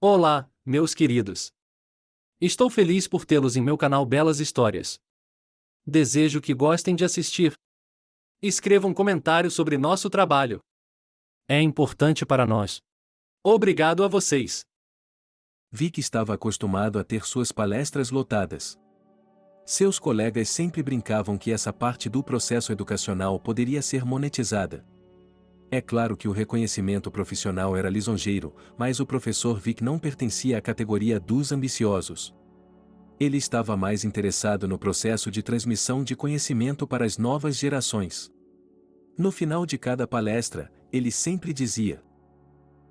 Olá, meus queridos. Estou feliz por tê-los em meu canal Belas Histórias. Desejo que gostem de assistir. Escreva um comentário sobre nosso trabalho. É importante para nós. Obrigado a vocês. Vic estava acostumado a ter suas palestras lotadas. Seus colegas sempre brincavam que essa parte do processo educacional poderia ser monetizada. É claro que o reconhecimento profissional era lisonjeiro, mas o professor Vic não pertencia à categoria dos ambiciosos. Ele estava mais interessado no processo de transmissão de conhecimento para as novas gerações. No final de cada palestra, ele sempre dizia: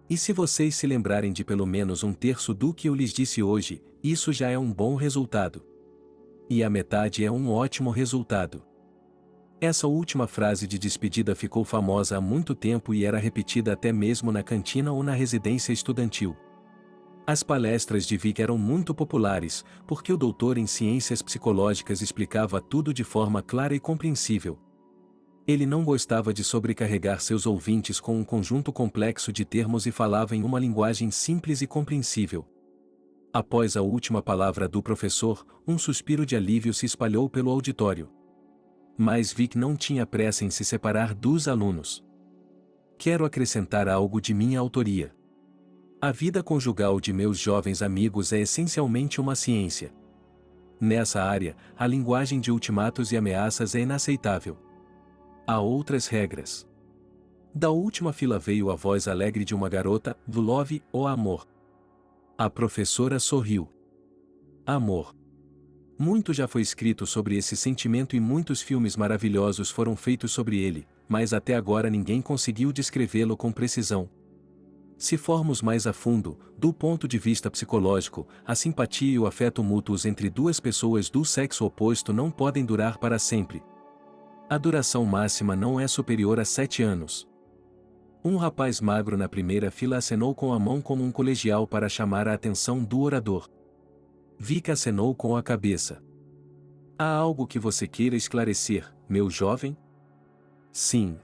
"E se vocês se lembrarem de pelo menos um terço do que eu lhes disse hoje, isso já é um bom resultado. E a metade é um ótimo resultado." Essa última frase de despedida ficou famosa há muito tempo e era repetida até mesmo na cantina ou na residência estudantil. As palestras de Vic eram muito populares, porque o doutor em ciências psicológicas explicava tudo de forma clara e compreensível. Ele não gostava de sobrecarregar seus ouvintes com um conjunto complexo de termos e falava em uma linguagem simples e compreensível. Após a última palavra do professor, um suspiro de alívio se espalhou pelo auditório. Mas Vic não tinha pressa em se separar dos alunos. "Quero acrescentar algo de minha autoria. A vida conjugal de meus jovens amigos é essencialmente uma ciência. Nessa área, a linguagem de ultimatos e ameaças é inaceitável. Há outras regras." Da última fila veio a voz alegre de uma garota: "Love ou amor?" A professora sorriu. "Amor. Muito já foi escrito sobre esse sentimento e muitos filmes maravilhosos foram feitos sobre ele, mas até agora ninguém conseguiu descrevê-lo com precisão. Se formos mais a fundo, do ponto de vista psicológico, a simpatia e o afeto mútuos entre duas pessoas do sexo oposto não podem durar para sempre. A duração máxima não é superior a 7 anos." Um rapaz magro na primeira fila acenou com a mão como um colegial para chamar a atenção do orador. Vic acenou com a cabeça. "Há algo que você queira esclarecer, meu jovem?" "Sim.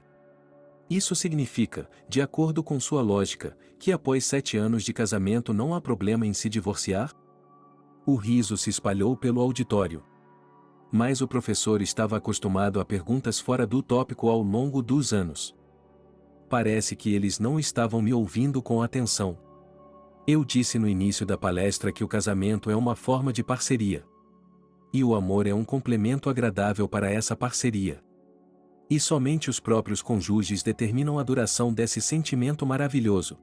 Isso significa, de acordo com sua lógica, que após 7 anos de casamento não há problema em se divorciar?" O riso se espalhou pelo auditório. Mas o professor estava acostumado a perguntas fora do tópico ao longo dos anos. Parece que eles não estavam me ouvindo com atenção. Eu disse no início da palestra que o casamento é uma forma de parceria. E o amor é um complemento agradável para essa parceria. E somente os próprios cônjuges determinam a duração desse sentimento maravilhoso.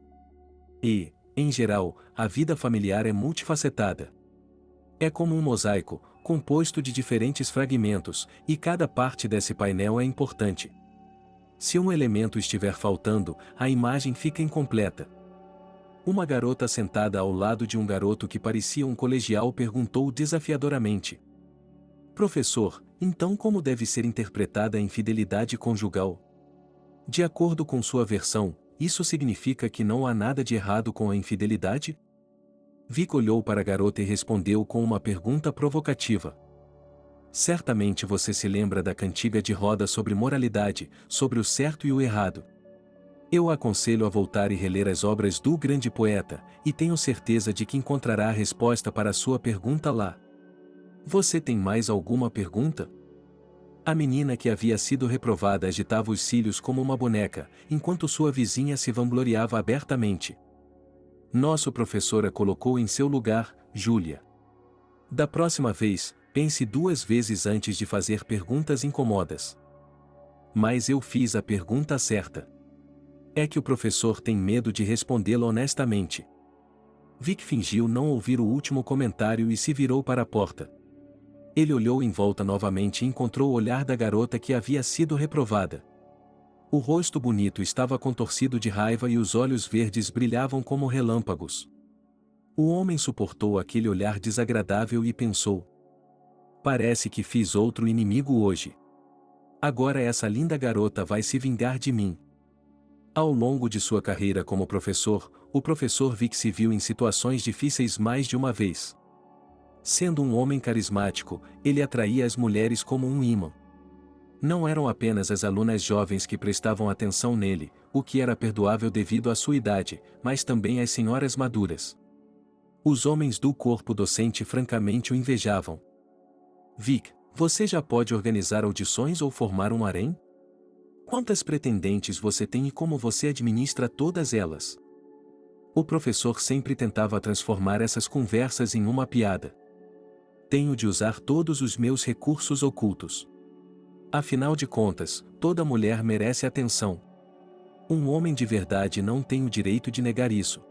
E, em geral, a vida familiar é multifacetada. É como um mosaico, composto de diferentes fragmentos, e cada parte desse painel é importante. Se um elemento estiver faltando, a imagem fica incompleta. Uma garota sentada ao lado de um garoto que parecia um colegial perguntou desafiadoramente: "Professor, então como deve ser interpretada a infidelidade conjugal?" De acordo com sua versão, isso significa que não há nada de errado com a infidelidade? Vic olhou para a garota e respondeu com uma pergunta provocativa. "Certamente você se lembra da cantiga de roda sobre moralidade, sobre o certo e o errado. Eu a aconselho a voltar e reler as obras do grande poeta, e tenho certeza de que encontrará a resposta para a sua pergunta lá." "Você tem mais alguma pergunta?" A menina que havia sido reprovada agitava os cílios como uma boneca, enquanto sua vizinha se vangloriava abertamente. "Nosso professor a colocou em seu lugar, Júlia. Da próxima vez, pense 2 vezes antes de fazer perguntas incômodas." "Mas eu fiz a pergunta certa." "É que o professor tem medo de respondê-la honestamente." Vic fingiu não ouvir o último comentário e se virou para a porta. Ele olhou em volta novamente e encontrou o olhar da garota que havia sido reprovada. O rosto bonito estava contorcido de raiva e os olhos verdes brilhavam como relâmpagos. O homem suportou aquele olhar desagradável e pensou: "Parece que fiz outro inimigo hoje. Agora essa linda garota vai se vingar de mim." Ao longo de sua carreira como professor, o professor Vic se viu em situações difíceis mais de uma vez. Sendo um homem carismático, ele atraía as mulheres como um ímã. Não eram apenas as alunas jovens que prestavam atenção nele, o que era perdoável devido à sua idade, mas também as senhoras maduras. Os homens do corpo docente francamente o invejavam. Vic, você já pode organizar audições ou formar um harém? Quantas pretendentes você tem e como você administra todas elas? O professor sempre tentava transformar essas conversas em uma piada. Tenho de usar todos os meus recursos ocultos. Afinal de contas, toda mulher merece atenção. Um homem de verdade não tem o direito de negar isso.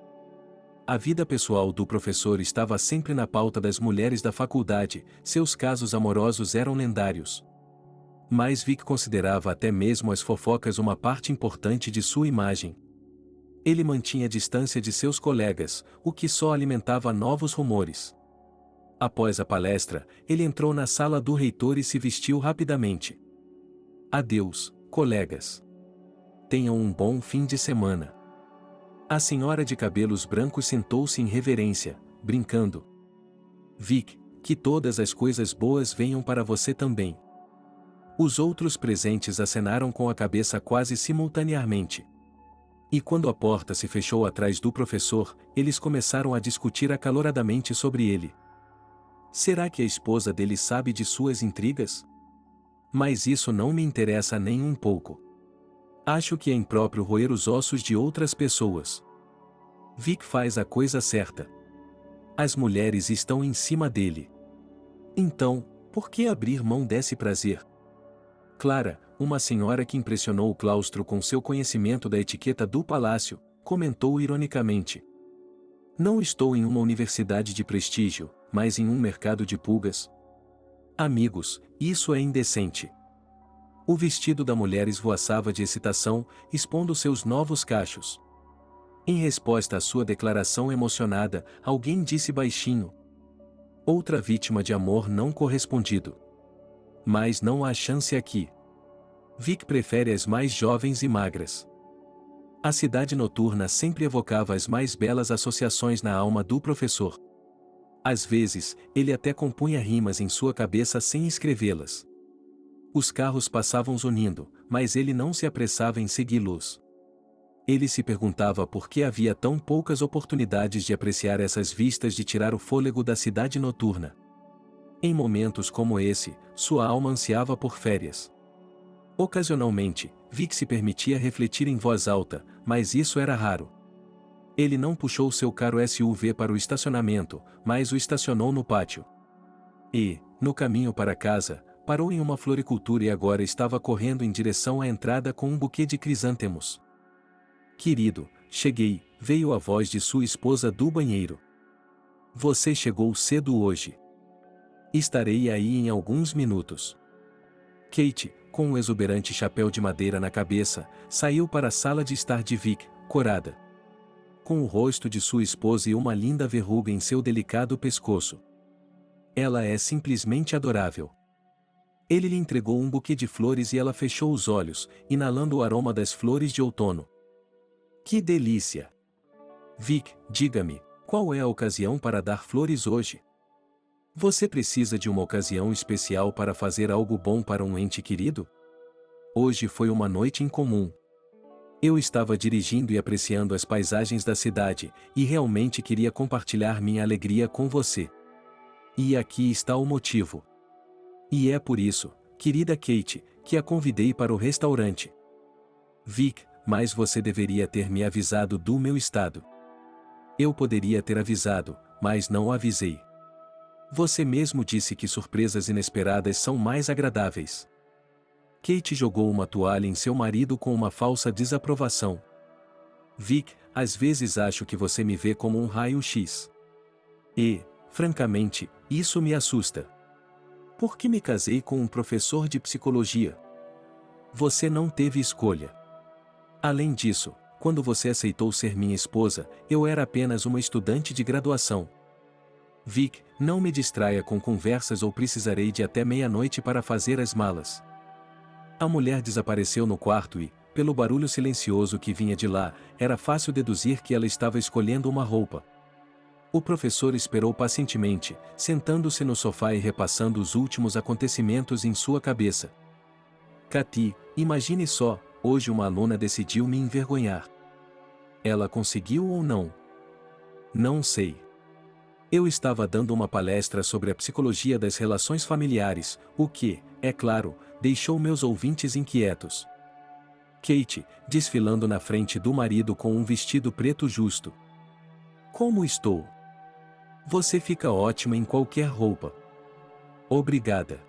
A vida pessoal do professor estava sempre na pauta das mulheres da faculdade, seus casos amorosos eram lendários. Mas Vic considerava até mesmo as fofocas uma parte importante de sua imagem. Ele mantinha distância de seus colegas, o que só alimentava novos rumores. Após a palestra, ele entrou na sala do reitor e se vestiu rapidamente. Adeus, colegas. Tenham um bom fim de semana. A senhora de cabelos brancos sentou-se em reverência, brincando. Vic, que todas as coisas boas venham para você também. Os outros presentes acenaram com a cabeça quase simultaneamente. E quando a porta se fechou atrás do professor, eles começaram a discutir acaloradamente sobre ele. Será que a esposa dele sabe de suas intrigas? Mas isso não me interessa nem um pouco. Acho que é impróprio roer os ossos de outras pessoas. Vic faz a coisa certa. As mulheres estão em cima dele. Então, por que abrir mão desse prazer? Clara, uma senhora que impressionou o claustro com seu conhecimento da etiqueta do palácio, comentou ironicamente. Não estou em uma universidade de prestígio, mas em um mercado de pulgas. Amigos, isso é indecente. O vestido da mulher esvoaçava de excitação, expondo seus novos cachos. Em resposta à sua declaração emocionada, alguém disse baixinho. Outra vítima de amor não correspondido. Mas não há chance aqui. Vic prefere as mais jovens e magras. A cidade noturna sempre evocava as mais belas associações na alma do professor. Às vezes, ele até compunha rimas em sua cabeça sem escrevê-las. Os carros passavam zunindo, mas ele não se apressava em segui-los. Ele se perguntava por que havia tão poucas oportunidades de apreciar essas vistas de tirar o fôlego da cidade noturna. Em momentos como esse, sua alma ansiava por férias. Ocasionalmente, Vic se permitia refletir em voz alta, mas isso era raro. Ele não puxou seu caro SUV para o estacionamento, mas o estacionou no pátio. E, no caminho para casa, parou em uma floricultura e agora estava correndo em direção à entrada com um buquê de crisântemos. Querido, cheguei, veio a voz de sua esposa do banheiro. Você chegou cedo hoje. Estarei aí em alguns minutos. Kate, com um exuberante chapéu de madeira na cabeça, saiu para a sala de estar de Vic, corada. Com o rosto de sua esposa e uma linda verruga em seu delicado pescoço. Ela é simplesmente adorável. Ele lhe entregou um buquê de flores e ela fechou os olhos, inalando o aroma das flores de outono. Que delícia! Vic, diga-me, qual é a ocasião para dar flores hoje? Você precisa de uma ocasião especial para fazer algo bom para um ente querido? Hoje foi uma noite incomum. Eu estava dirigindo e apreciando as paisagens da cidade, e realmente queria compartilhar minha alegria com você. E aqui está o motivo. E é por isso, querida Kate, que a convidei para o restaurante. Vic, mas você deveria ter me avisado do meu estado. Eu poderia ter avisado, mas não avisei. Você mesmo disse que surpresas inesperadas são mais agradáveis. Kate jogou uma toalha em seu marido com uma falsa desaprovação. Vic, às vezes acho que você me vê como um raio-x. E, francamente, isso me assusta. Por que me casei com um professor de psicologia? Você não teve escolha. Além disso, quando você aceitou ser minha esposa, eu era apenas uma estudante de graduação. Vic, não me distraia com conversas ou precisarei de até meia-noite para fazer as malas. A mulher desapareceu no quarto e, pelo barulho silencioso que vinha de lá, era fácil deduzir que ela estava escolhendo uma roupa. O professor esperou pacientemente, sentando-se no sofá e repassando os últimos acontecimentos em sua cabeça. Cathy, imagine só, hoje uma aluna decidiu me envergonhar. Ela conseguiu ou não? Não sei. Eu estava dando uma palestra sobre a psicologia das relações familiares, o que, é claro, deixou meus ouvintes inquietos. Kate, desfilando na frente do marido com um vestido preto justo. Como estou? Você fica ótima em qualquer roupa. Obrigada.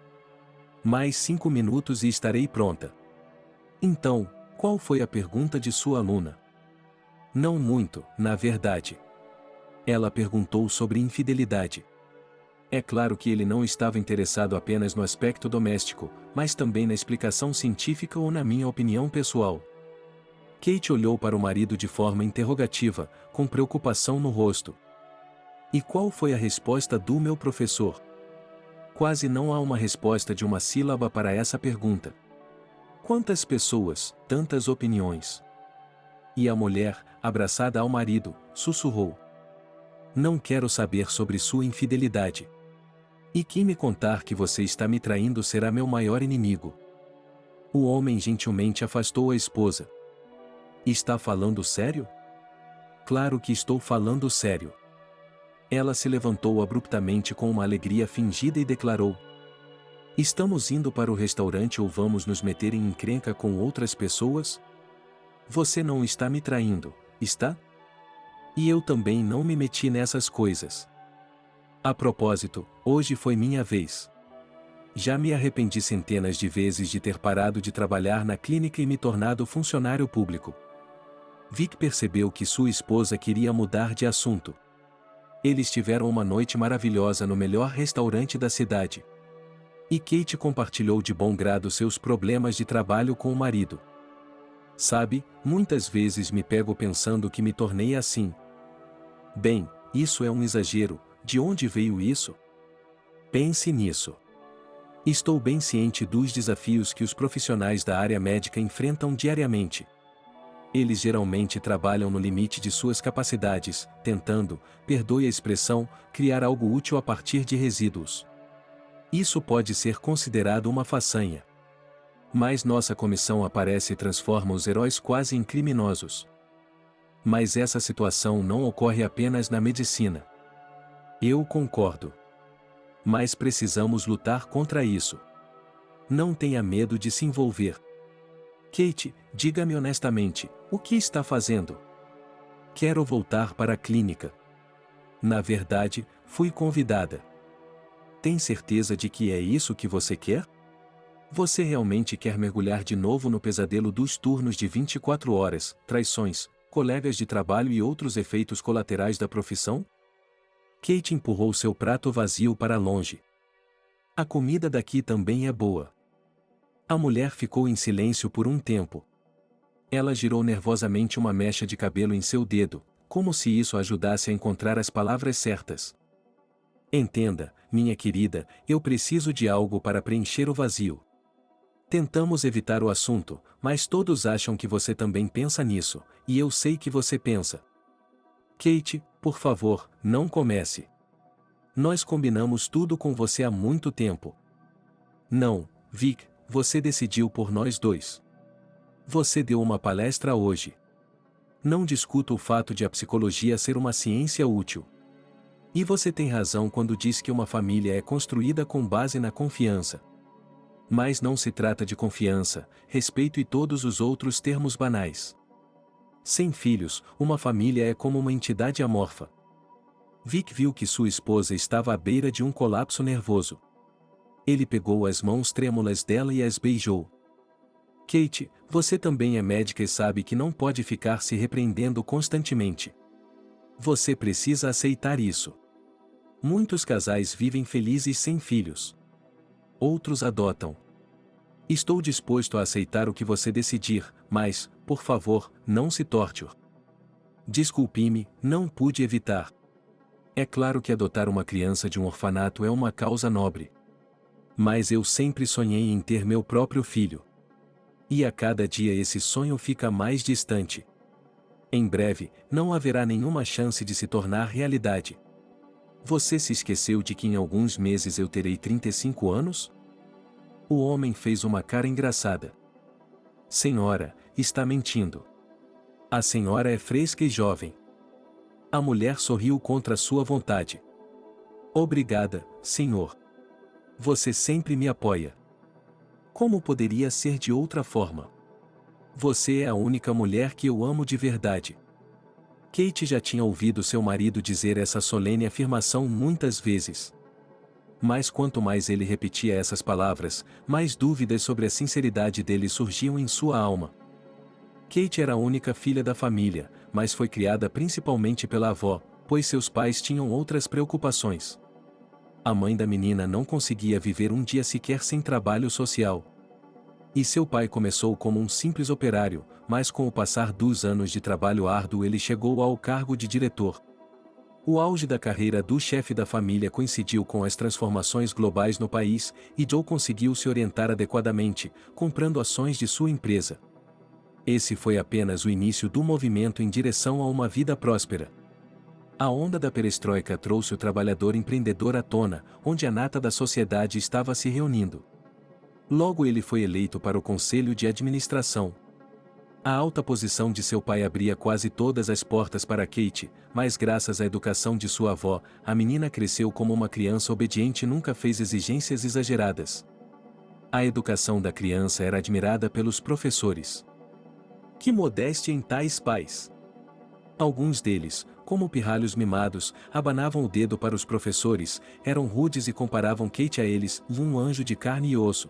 Mais 5 minutos e estarei pronta. Então, qual foi a pergunta de sua aluna? Não muito, na verdade. Ela perguntou sobre infidelidade. É claro que ele não estava interessado apenas no aspecto doméstico, mas também na explicação científica ou na minha opinião pessoal. Kate olhou para o marido de forma interrogativa, com preocupação no rosto. E qual foi a resposta do meu professor? Quase não há uma resposta de uma sílaba para essa pergunta. Quantas pessoas, tantas opiniões. E a mulher, abraçada ao marido, sussurrou. Não quero saber sobre sua infidelidade. E quem me contar que você está me traindo será meu maior inimigo. O homem gentilmente afastou a esposa. Está falando sério? Claro que estou falando sério. Ela se levantou abruptamente com uma alegria fingida e declarou. Estamos indo para o restaurante ou vamos nos meter em encrenca com outras pessoas? Você não está me traindo, está? E eu também não me meti nessas coisas. A propósito, hoje foi minha vez. Já me arrependi centenas de vezes de ter parado de trabalhar na clínica e me tornado funcionário público. Vic percebeu que sua esposa queria mudar de assunto. Eles tiveram uma noite maravilhosa no melhor restaurante da cidade. E Kate compartilhou de bom grado seus problemas de trabalho com o marido. Sabe, muitas vezes me pego pensando que me tornei assim. Bem, isso é um exagero, de onde veio isso? Pense nisso. Estou bem ciente dos desafios que os profissionais da área médica enfrentam diariamente. Eles geralmente trabalham no limite de suas capacidades, tentando, perdoe a expressão, criar algo útil a partir de resíduos. Isso pode ser considerado uma façanha. Mas nossa comissão aparece e transforma os heróis quase em criminosos. Mas essa situação não ocorre apenas na medicina. Eu concordo. Mas precisamos lutar contra isso. Não tenha medo de se envolver. Kate, diga-me honestamente, o que está fazendo? Quero voltar para a clínica. Na verdade, fui convidada. Tem certeza de que é isso que você quer? Você realmente quer mergulhar de novo no pesadelo dos turnos de 24 horas, traições, colegas de trabalho e outros efeitos colaterais da profissão? Kate empurrou seu prato vazio para longe. A comida daqui também é boa. A mulher ficou em silêncio por um tempo. Ela girou nervosamente uma mecha de cabelo em seu dedo, como se isso ajudasse a encontrar as palavras certas. Entenda, minha querida, eu preciso de algo para preencher o vazio. Tentamos evitar o assunto, mas todos acham que você também pensa nisso, e eu sei que você pensa. Kate, por favor, não comece. Nós combinamos tudo com você há muito tempo. Não, Vic, você decidiu por nós dois. Você deu uma palestra hoje. Não discuto o fato de a psicologia ser uma ciência útil. E você tem razão quando diz que uma família é construída com base na confiança. Mas não se trata de confiança, respeito e todos os outros termos banais. Sem filhos, uma família é como uma entidade amorfa. Vic viu que sua esposa estava à beira de um colapso nervoso. Ele pegou as mãos trêmulas dela e as beijou. Kate, você também é médica e sabe que não pode ficar se repreendendo constantemente. Você precisa aceitar isso. Muitos casais vivem felizes sem filhos. Outros adotam. Estou disposto a aceitar o que você decidir, mas, por favor, não se torture. Desculpe-me, não pude evitar. É claro que adotar uma criança de um orfanato é uma causa nobre. Mas eu sempre sonhei em ter meu próprio filho. E a cada dia esse sonho fica mais distante. Em breve, não haverá nenhuma chance de se tornar realidade. Você se esqueceu de que em alguns meses eu terei 35 anos? O homem fez uma cara engraçada. Senhora, está mentindo. A senhora é fresca e jovem. A mulher sorriu contra sua vontade. Obrigada, Senhor. Você sempre me apoia. Como poderia ser de outra forma? Você é a única mulher que eu amo de verdade. Kate já tinha ouvido seu marido dizer essa solene afirmação muitas vezes. Mas quanto mais ele repetia essas palavras, mais dúvidas sobre a sinceridade dele surgiam em sua alma. Kate era a única filha da família, mas foi criada principalmente pela avó, pois seus pais tinham outras preocupações. A mãe da menina não conseguia viver um dia sequer sem trabalho social. E seu pai começou como um simples operário, mas com o passar dos anos de trabalho árduo ele chegou ao cargo de diretor. O auge da carreira do chefe da família coincidiu com as transformações globais no país, e Joe conseguiu se orientar adequadamente, comprando ações de sua empresa. Esse foi apenas o início do movimento em direção a uma vida próspera. A onda da perestroika trouxe o trabalhador empreendedor à tona, onde a nata da sociedade estava se reunindo. Logo ele foi eleito para o conselho de administração. A alta posição de seu pai abria quase todas as portas para Kate, mas graças à educação de sua avó, a menina cresceu como uma criança obediente e nunca fez exigências exageradas. A educação da criança era admirada pelos professores. Que modéstia em tais pais! Alguns deles, como pirralhos mimados, abanavam o dedo para os professores, eram rudes e comparavam Kate a eles, um anjo de carne e osso.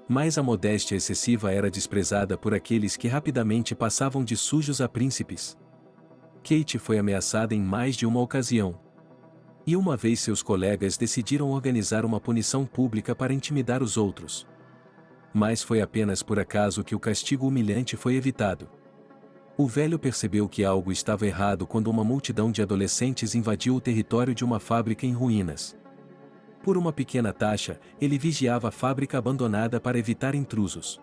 Mas a modéstia excessiva era desprezada por aqueles que rapidamente passavam de sujos a príncipes. Kate foi ameaçada em mais de uma ocasião. E uma vez seus colegas decidiram organizar uma punição pública para intimidar os outros. Mas foi apenas por acaso que o castigo humilhante foi evitado. O velho percebeu que algo estava errado quando uma multidão de adolescentes invadiu o território de uma fábrica em ruínas. Por uma pequena taxa, ele vigiava a fábrica abandonada para evitar intrusos.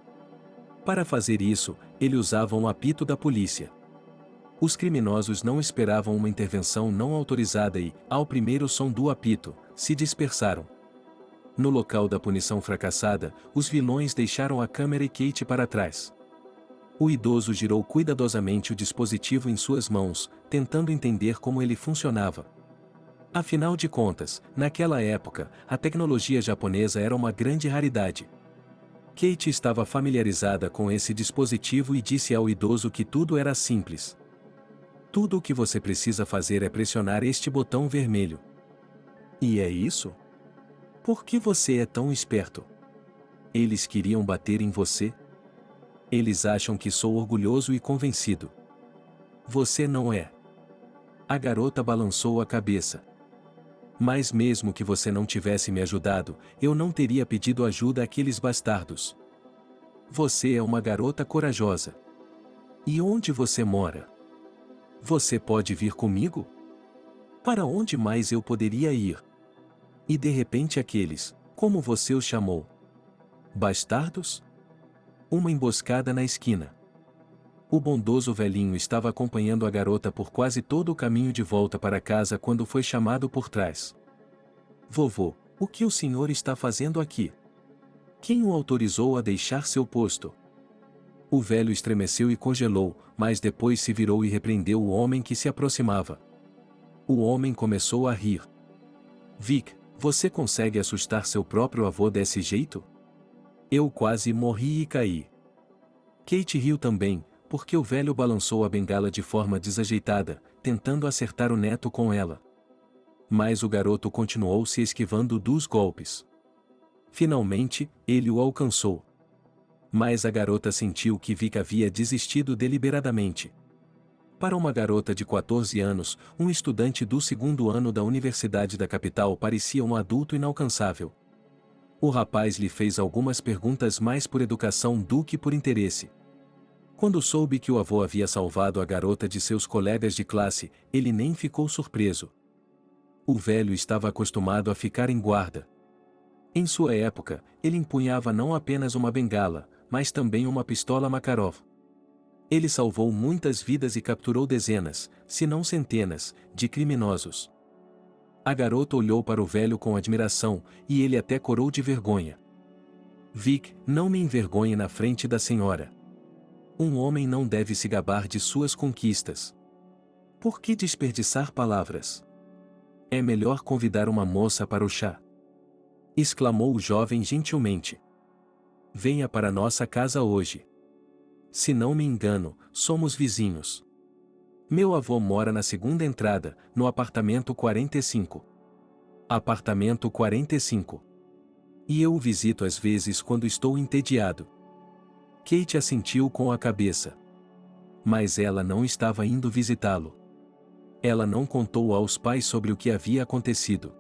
Para fazer isso, ele usava um apito da polícia. Os criminosos não esperavam uma intervenção não autorizada e, ao primeiro som do apito, se dispersaram. No local da punição fracassada, os vilões deixaram a câmera e Kate para trás. O idoso girou cuidadosamente o dispositivo em suas mãos, tentando entender como ele funcionava. Afinal de contas, naquela época, a tecnologia japonesa era uma grande raridade. Kate estava familiarizada com esse dispositivo e disse ao idoso que tudo era simples. Tudo o que você precisa fazer é pressionar este botão vermelho. E é isso? Por que você é tão esperto? Eles queriam bater em você? Eles acham que sou orgulhoso e convencido. Você não é. A garota balançou a cabeça. Mas mesmo que você não tivesse me ajudado, eu não teria pedido ajuda àqueles bastardos. Você é uma garota corajosa. E onde você mora? Você pode vir comigo? Para onde mais eu poderia ir? E de repente aqueles, como você os chamou? Bastardos? Uma emboscada na esquina. O bondoso velhinho estava acompanhando a garota por quase todo o caminho de volta para casa quando foi chamado por trás. Vovô, o que o senhor está fazendo aqui? Quem o autorizou a deixar seu posto? O velho estremeceu e congelou, mas depois se virou e repreendeu o homem que se aproximava. O homem começou a rir. Vic, você consegue assustar seu próprio avô desse jeito? Eu quase morri e caí. Kate riu também, porque o velho balançou a bengala de forma desajeitada, tentando acertar o neto com ela. Mas o garoto continuou se esquivando dos golpes. Finalmente, ele o alcançou. Mas a garota sentiu que Vic havia desistido deliberadamente. Para uma garota de 14 anos, um estudante do segundo ano da universidade da capital parecia um adulto inalcançável. O rapaz lhe fez algumas perguntas mais por educação do que por interesse. Quando soube que o avô havia salvado a garota de seus colegas de classe, ele nem ficou surpreso. O velho estava acostumado a ficar em guarda. Em sua época, ele empunhava não apenas uma bengala, mas também uma pistola Makarov. Ele salvou muitas vidas e capturou dezenas, se não centenas, de criminosos. A garota olhou para o velho com admiração, e ele até corou de vergonha. Vic, não me envergonhe na frente da senhora. Um homem não deve se gabar de suas conquistas. Por que desperdiçar palavras? É melhor convidar uma moça para o chá. Exclamou o jovem gentilmente. Venha para nossa casa hoje. Se não me engano, somos vizinhos. Meu avô mora na segunda entrada, no apartamento 45. Apartamento 45. E eu o visito às vezes quando estou entediado. Kate assentiu com a cabeça. Mas ela não estava indo visitá-lo. Ela não contou aos pais sobre o que havia acontecido.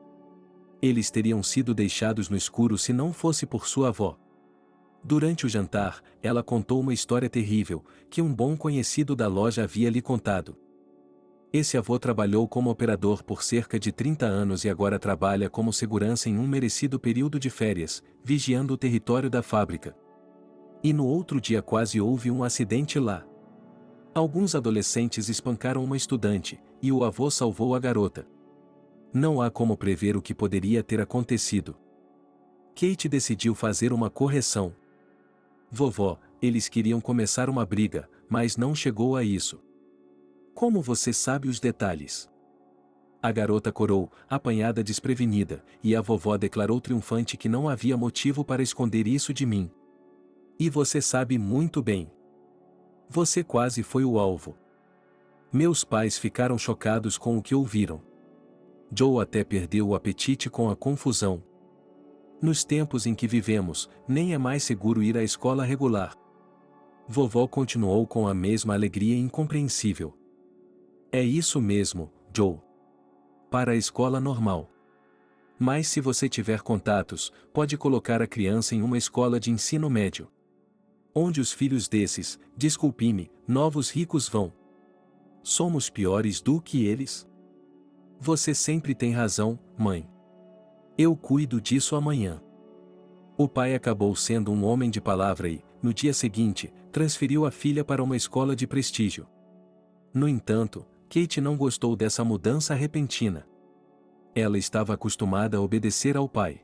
Eles teriam sido deixados no escuro se não fosse por sua avó. Durante o jantar, ela contou uma história terrível, que um bom conhecido da loja havia lhe contado. Esse avô trabalhou como operador por cerca de 30 anos e agora trabalha como segurança em um merecido período de férias, vigiando o território da fábrica. E no outro dia quase houve um acidente lá. Alguns adolescentes espancaram uma estudante, e o avô salvou a garota. Não há como prever o que poderia ter acontecido. Kate decidiu fazer uma correção. Vovó, eles queriam começar uma briga, mas não chegou a isso. Como você sabe os detalhes? A garota corou, apanhada desprevenida, e a vovó declarou triunfante que não havia motivo para esconder isso de mim. E você sabe muito bem. Você quase foi o alvo. Meus pais ficaram chocados com o que ouviram. Joe até perdeu o apetite com a confusão. Nos tempos em que vivemos, nem é mais seguro ir à escola regular. Vovó continuou com a mesma alegria incompreensível. É isso mesmo, Joe. Para a escola normal. Mas se você tiver contatos, pode colocar a criança em uma escola de ensino médio. Onde os filhos desses, desculpe-me, novos ricos vão. Somos piores do que eles? Você sempre tem razão, mãe. Eu cuido disso amanhã. O pai acabou sendo um homem de palavra e, no dia seguinte, transferiu a filha para uma escola de prestígio. No entanto, Kate não gostou dessa mudança repentina. Ela estava acostumada a obedecer ao pai.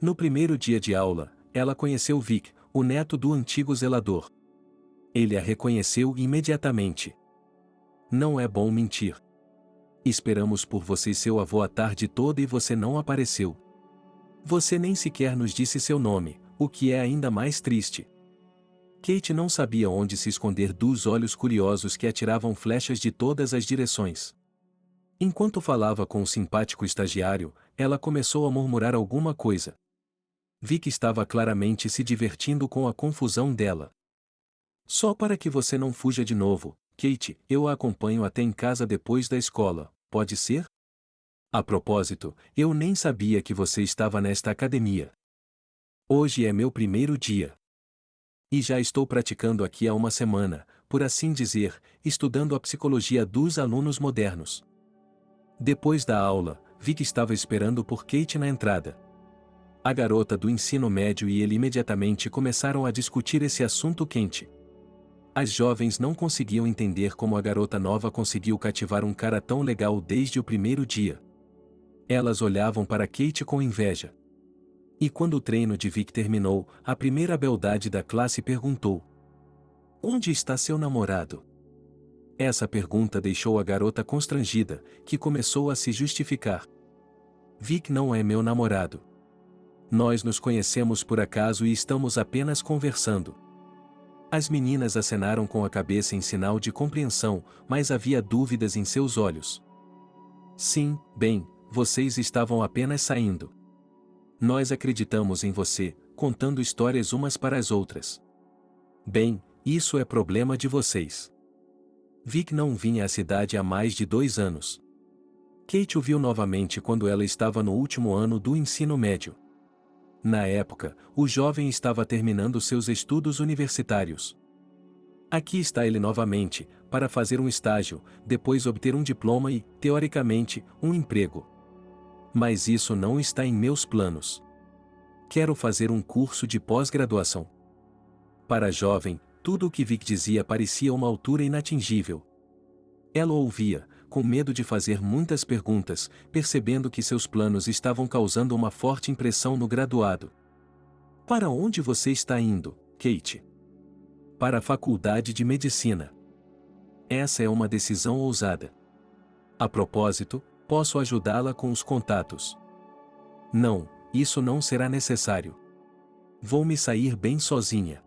No primeiro dia de aula, ela conheceu Vic, o neto do antigo zelador. Ele a reconheceu imediatamente. Não é bom mentir. Esperamos por você e seu avô a tarde toda e você não apareceu. Você nem sequer nos disse seu nome, o que é ainda mais triste. Kate não sabia onde se esconder dos olhos curiosos que atiravam flechas de todas as direções. Enquanto falava com o simpático estagiário, ela começou a murmurar alguma coisa. Vic estava claramente se divertindo com a confusão dela. Só para que você não fuja de novo, Kate, eu a acompanho até em casa depois da escola, pode ser? A propósito, eu nem sabia que você estava nesta academia. Hoje é meu primeiro dia. E já estou praticando aqui há uma semana, por assim dizer, estudando a psicologia dos alunos modernos. Depois da aula, Vic estava esperando por Kate na entrada. A garota do ensino médio e ele imediatamente começaram a discutir esse assunto quente. As jovens não conseguiam entender como a garota nova conseguiu cativar um cara tão legal desde o primeiro dia. Elas olhavam para Kate com inveja. E quando o treino de Vic terminou, a primeira beldade da classe perguntou: Onde está seu namorado? Essa pergunta deixou a garota constrangida, que começou a se justificar. Vic não é meu namorado. Nós nos conhecemos por acaso e estamos apenas conversando. As meninas acenaram com a cabeça em sinal de compreensão, mas havia dúvidas em seus olhos. Sim, bem, vocês estavam apenas saindo. Nós acreditamos em você, contando histórias umas para as outras. Bem, isso é problema de vocês. Vic não vinha à cidade há mais de 2 anos. Kate o viu novamente quando ela estava no último ano do ensino médio. Na época, o jovem estava terminando seus estudos universitários. Aqui está ele novamente, para fazer um estágio, depois obter um diploma e, teoricamente, um emprego. Mas isso não está em meus planos. Quero fazer um curso de pós-graduação. Para a jovem, tudo o que Vic dizia parecia uma altura inatingível. Ela ouvia, com medo de fazer muitas perguntas, percebendo que seus planos estavam causando uma forte impressão no graduado. Para onde você está indo, Kate? Para a faculdade de medicina. Essa é uma decisão ousada. A propósito, Posso ajudá-la com os contatos. Não, isso não será necessário. Vou me sair bem sozinha.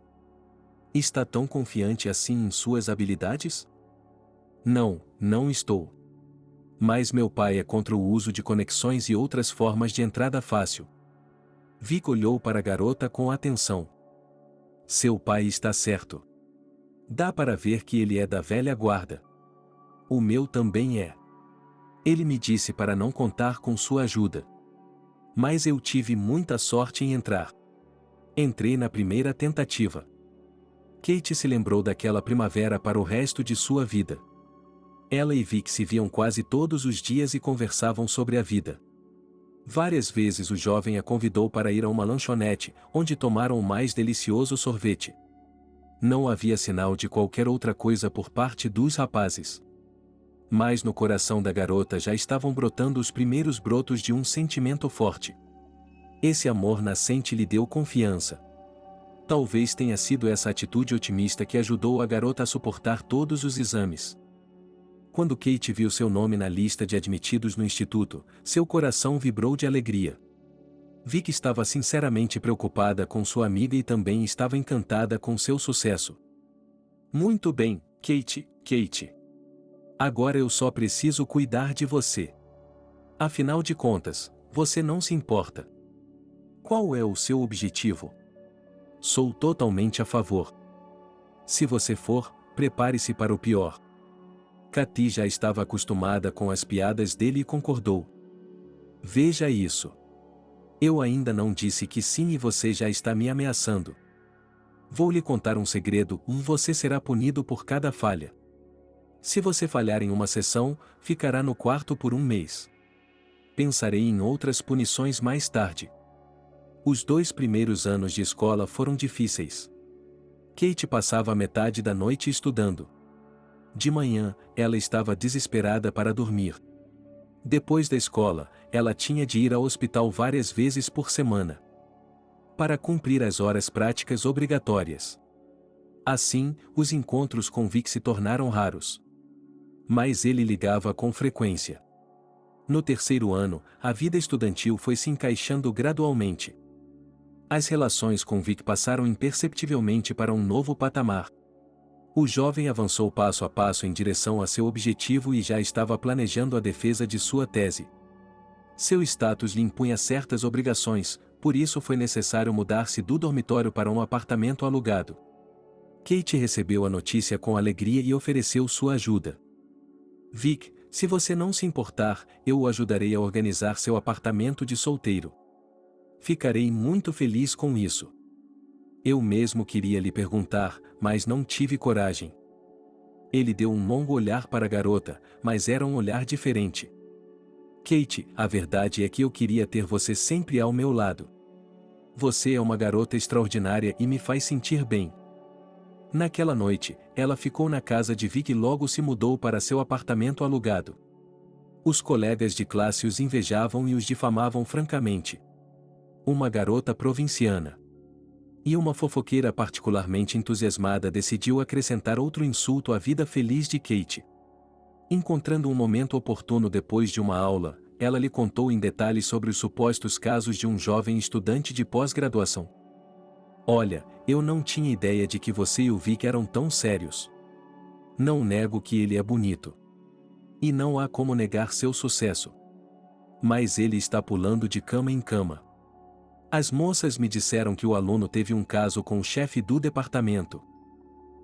Está tão confiante assim em suas habilidades? Não, não estou. Mas meu pai é contra o uso de conexões e outras formas de entrada fácil. Vic olhou para a garota com atenção. Seu pai está certo. Dá para ver que ele é da velha guarda. O meu também é. Ele me disse para não contar com sua ajuda. Mas eu tive muita sorte em entrar. Entrei na primeira tentativa. Kate se lembrou daquela primavera para o resto de sua vida. Ela e Vic se viam quase todos os dias e conversavam sobre a vida. Várias vezes o jovem a convidou para ir a uma lanchonete, onde tomaram o mais delicioso sorvete. Não havia sinal de qualquer outra coisa por parte dos rapazes. Mas no coração da garota já estavam brotando os primeiros brotos de um sentimento forte. Esse amor nascente lhe deu confiança. Talvez tenha sido essa atitude otimista que ajudou a garota a suportar todos os exames. Quando Kate viu seu nome na lista de admitidos no instituto, seu coração vibrou de alegria. Vic estava sinceramente preocupada com sua amiga e também estava encantada com seu sucesso. Muito bem, Kate. Agora eu só preciso cuidar de você. Afinal de contas, você não se importa. Qual é o seu objetivo? Sou totalmente a favor. Se você for, prepare-se para o pior. Katy já estava acostumada com as piadas dele e concordou. Veja isso. Eu ainda não disse que sim e você já está me ameaçando. Vou lhe contar um segredo: você será punido por cada falha. Se você falhar em uma sessão, ficará no quarto por um mês. Pensarei em outras punições mais tarde. Os 2 primeiros anos de escola foram difíceis. Kate passava a metade da noite estudando. De manhã, ela estava desesperada para dormir. Depois da escola, ela tinha de ir ao hospital várias vezes por semana, para cumprir as horas práticas obrigatórias. Assim, os encontros com Vic se tornaram raros. Mas ele ligava com frequência. No 3º ano, a vida estudantil foi se encaixando gradualmente. As relações com Vic passaram imperceptivelmente para um novo patamar. O jovem avançou passo a passo em direção a seu objetivo e já estava planejando a defesa de sua tese. Seu status lhe impunha certas obrigações, por isso foi necessário mudar-se do dormitório para um apartamento alugado. Kate recebeu a notícia com alegria e ofereceu sua ajuda. Vic, se você não se importar, eu o ajudarei a organizar seu apartamento de solteiro. Ficarei muito feliz com isso. Eu mesmo queria lhe perguntar, mas não tive coragem. Ele deu um longo olhar para a garota, mas era um olhar diferente. Kate, a verdade é que eu queria ter você sempre ao meu lado. Você é uma garota extraordinária e me faz sentir bem. Naquela noite, ela ficou na casa de Vic e logo se mudou para seu apartamento alugado. Os colegas de classe os invejavam e os difamavam francamente. Uma garota provinciana. E uma fofoqueira particularmente entusiasmada decidiu acrescentar outro insulto à vida feliz de Kate. Encontrando um momento oportuno depois de uma aula, ela lhe contou em detalhes sobre os supostos casos de um jovem estudante de pós-graduação. Olha, eu não tinha ideia de que você e o Vic eram tão sérios. Não nego que ele é bonito. E não há como negar seu sucesso. Mas ele está pulando de cama em cama. As moças me disseram que o aluno teve um caso com o chefe do departamento.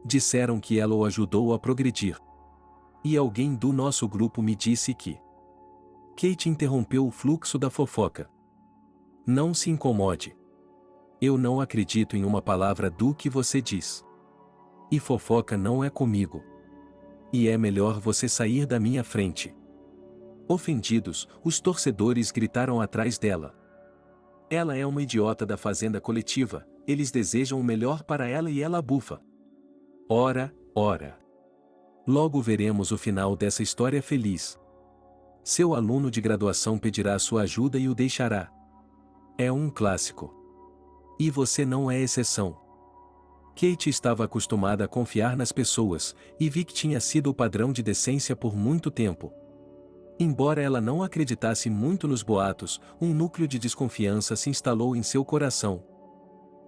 Disseram que ela o ajudou a progredir. E alguém do nosso grupo me disse que... Kate interrompeu o fluxo da fofoca. Não se incomode. Eu não acredito em uma palavra do que você diz. E fofoca não é comigo. E é melhor você sair da minha frente. Ofendidos, os torcedores gritaram atrás dela. Ela é uma idiota da fazenda coletiva, eles desejam o melhor para ela e ela bufa. Ora. Logo veremos o final dessa história feliz. Seu aluno de graduação pedirá sua ajuda e o deixará. É um clássico. E você não é exceção. Kate estava acostumada a confiar nas pessoas, e Vic tinha sido o padrão de decência por muito tempo. Embora ela não acreditasse muito nos boatos, um núcleo de desconfiança se instalou em seu coração.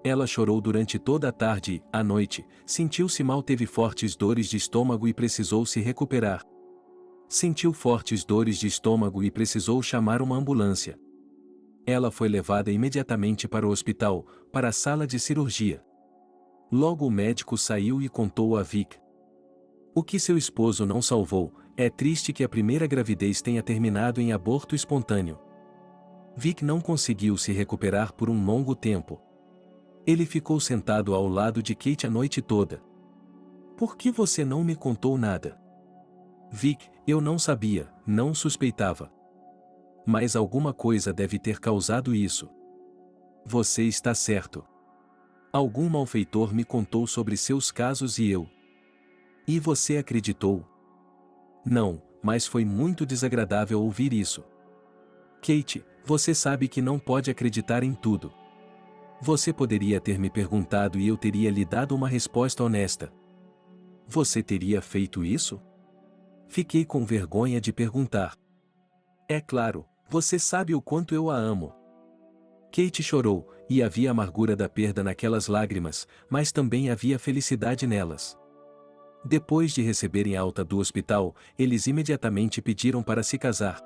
Ela chorou durante toda a tarde e, à noite, sentiu-se mal, teve fortes dores de estômago e precisou se recuperar. Sentiu fortes dores de estômago e precisou chamar uma ambulância. Ela foi levada imediatamente para o hospital, para a sala de cirurgia. Logo o médico saiu e contou a Vic o que seu esposo não salvou. É triste que a primeira gravidez tenha terminado em aborto espontâneo. Vic não conseguiu se recuperar por um longo tempo. Ele ficou sentado ao lado de Kate a noite toda. Por que você não me contou nada? Vic, eu não sabia, não suspeitava. Mas alguma coisa deve ter causado isso. Você está certo. Algum malfeitor me contou sobre seus casos e eu. E você acreditou? Não, mas foi muito desagradável ouvir isso. Kate, você sabe que não pode acreditar em tudo. Você poderia ter me perguntado e eu teria lhe dado uma resposta honesta. Você teria feito isso? Fiquei com vergonha de perguntar. É claro, você sabe o quanto eu a amo. Kate chorou, e havia amargura da perda naquelas lágrimas, mas também havia felicidade nelas. Depois de receberem alta do hospital, eles imediatamente pediram para se casar.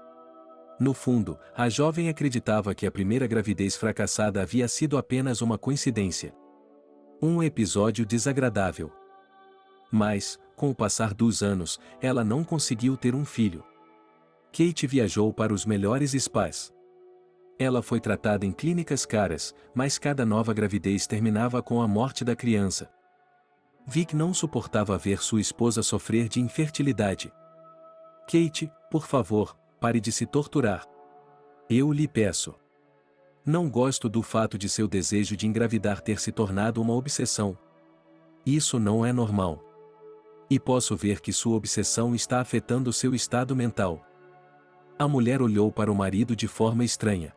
No fundo, a jovem acreditava que a primeira gravidez fracassada havia sido apenas uma coincidência. Um episódio desagradável. Mas, com o passar dos anos, ela não conseguiu ter um filho. Kate viajou para os melhores spas. Ela foi tratada em clínicas caras, mas cada nova gravidez terminava com a morte da criança. Vic não suportava ver sua esposa sofrer de infertilidade. Kate, por favor, pare de se torturar. Eu lhe peço. Não gosto do fato de seu desejo de engravidar ter se tornado uma obsessão. Isso não é normal. E posso ver que sua obsessão está afetando seu estado mental. A mulher olhou para o marido de forma estranha.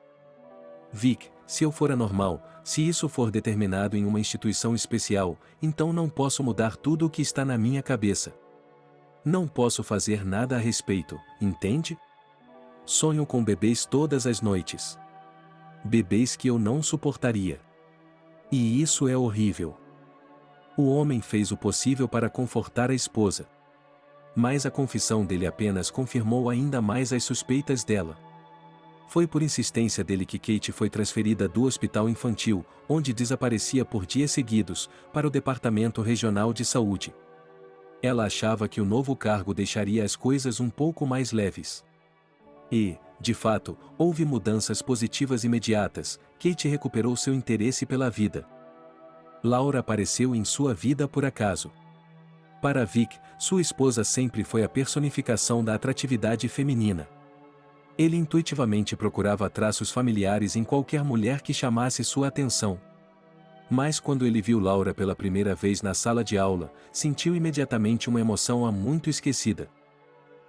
Vic, se eu for anormal, se isso for determinado em uma instituição especial, então não posso mudar tudo o que está na minha cabeça. Não posso fazer nada a respeito, entende? Sonho com bebês todas as noites. Bebês que eu não suportaria. E isso é horrível. O homem fez o possível para confortar a esposa. Mas a confissão dele apenas confirmou ainda mais as suspeitas dela. Foi por insistência dele que Kate foi transferida do hospital infantil, onde desaparecia por dias seguidos, para o Departamento Regional de Saúde. Ela achava que o novo cargo deixaria as coisas um pouco mais leves. E, de fato, houve mudanças positivas imediatas. Kate recuperou seu interesse pela vida. Laura apareceu em sua vida por acaso. Para Vic, sua esposa sempre foi a personificação da atratividade feminina. Ele intuitivamente procurava traços familiares em qualquer mulher que chamasse sua atenção. Mas quando ele viu Laura pela primeira vez na sala de aula, sentiu imediatamente uma emoção há muito esquecida.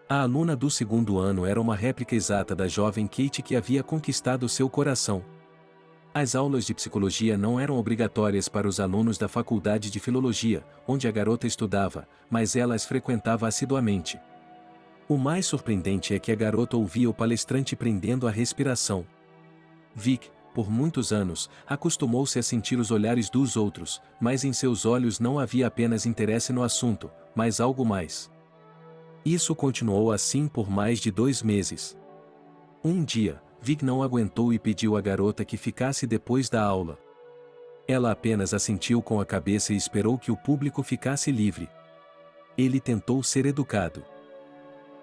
A aluna do segundo ano era uma réplica exata da jovem Kate que havia conquistado seu coração. As aulas de psicologia não eram obrigatórias para os alunos da faculdade de filologia, onde a garota estudava, mas ela as frequentava assiduamente. O mais surpreendente é que a garota ouvia o palestrante prendendo a respiração. Vic, por muitos anos, acostumou-se a sentir os olhares dos outros, mas em seus olhos não havia apenas interesse no assunto, mas algo mais. Isso continuou assim por mais de 2 meses. Um dia, Vic não aguentou e pediu à garota que ficasse depois da aula. Ela apenas assentiu com a cabeça e esperou que o público ficasse livre. Ele tentou ser educado.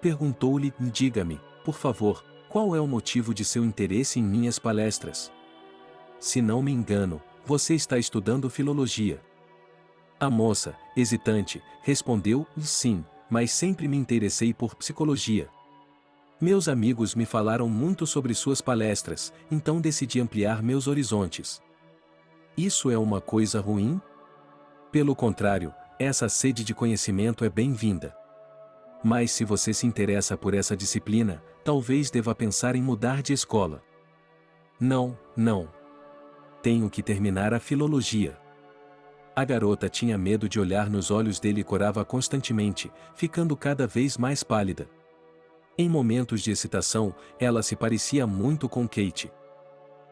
Perguntou-lhe: diga-me, por favor, qual é o motivo de seu interesse em minhas palestras? Se não me engano, você está estudando filologia. A moça, hesitante, respondeu: sim, mas sempre me interessei por psicologia. Meus amigos me falaram muito sobre suas palestras, então decidi ampliar meus horizontes. Isso é uma coisa ruim? Pelo contrário, essa sede de conhecimento é bem-vinda. Mas se você se interessa por essa disciplina, talvez deva pensar em mudar de escola. Não. Tenho que terminar a filologia. A garota tinha medo de olhar nos olhos dele e corava constantemente, ficando cada vez mais pálida. Em momentos de excitação, ela se parecia muito com Kate.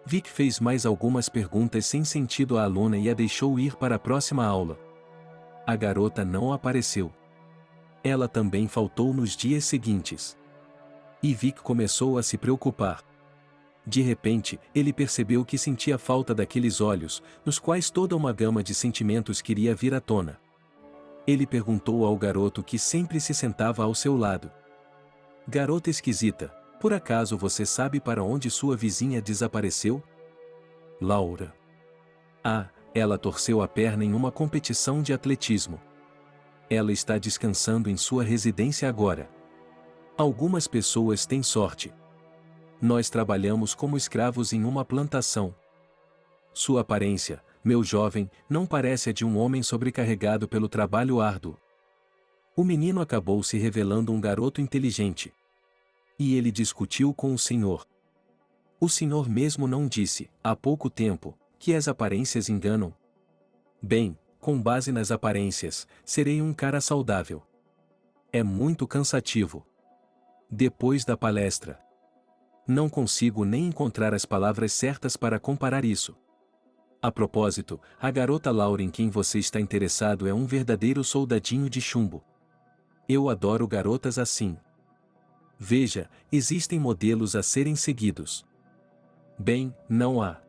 Vic fez mais algumas perguntas sem sentido à aluna e a deixou ir para a próxima aula. A garota não apareceu. Ela também faltou nos dias seguintes. E Vic começou a se preocupar. De repente, ele percebeu que sentia falta daqueles olhos, nos quais toda uma gama de sentimentos queria vir à tona. Ele perguntou ao garoto que sempre se sentava ao seu lado. Garota esquisita, por acaso você sabe para onde sua vizinha desapareceu? Laura. Ah, ela torceu a perna em uma competição de atletismo. Ela está descansando em sua residência agora. Algumas pessoas têm sorte. Nós trabalhamos como escravos em uma plantação. Sua aparência, meu jovem, não parece a de um homem sobrecarregado pelo trabalho árduo. O menino acabou se revelando um garoto inteligente. E ele discutiu com o senhor. O senhor mesmo não disse, há pouco tempo, que as aparências enganam? Bem, com base nas aparências, serei um cara saudável. É muito cansativo. Depois da palestra. Não consigo nem encontrar as palavras certas para comparar isso. A propósito, a garota Laura em quem você está interessado é um verdadeiro soldadinho de chumbo. Eu adoro garotas assim. Veja, existem modelos a serem seguidos. Bem, não há.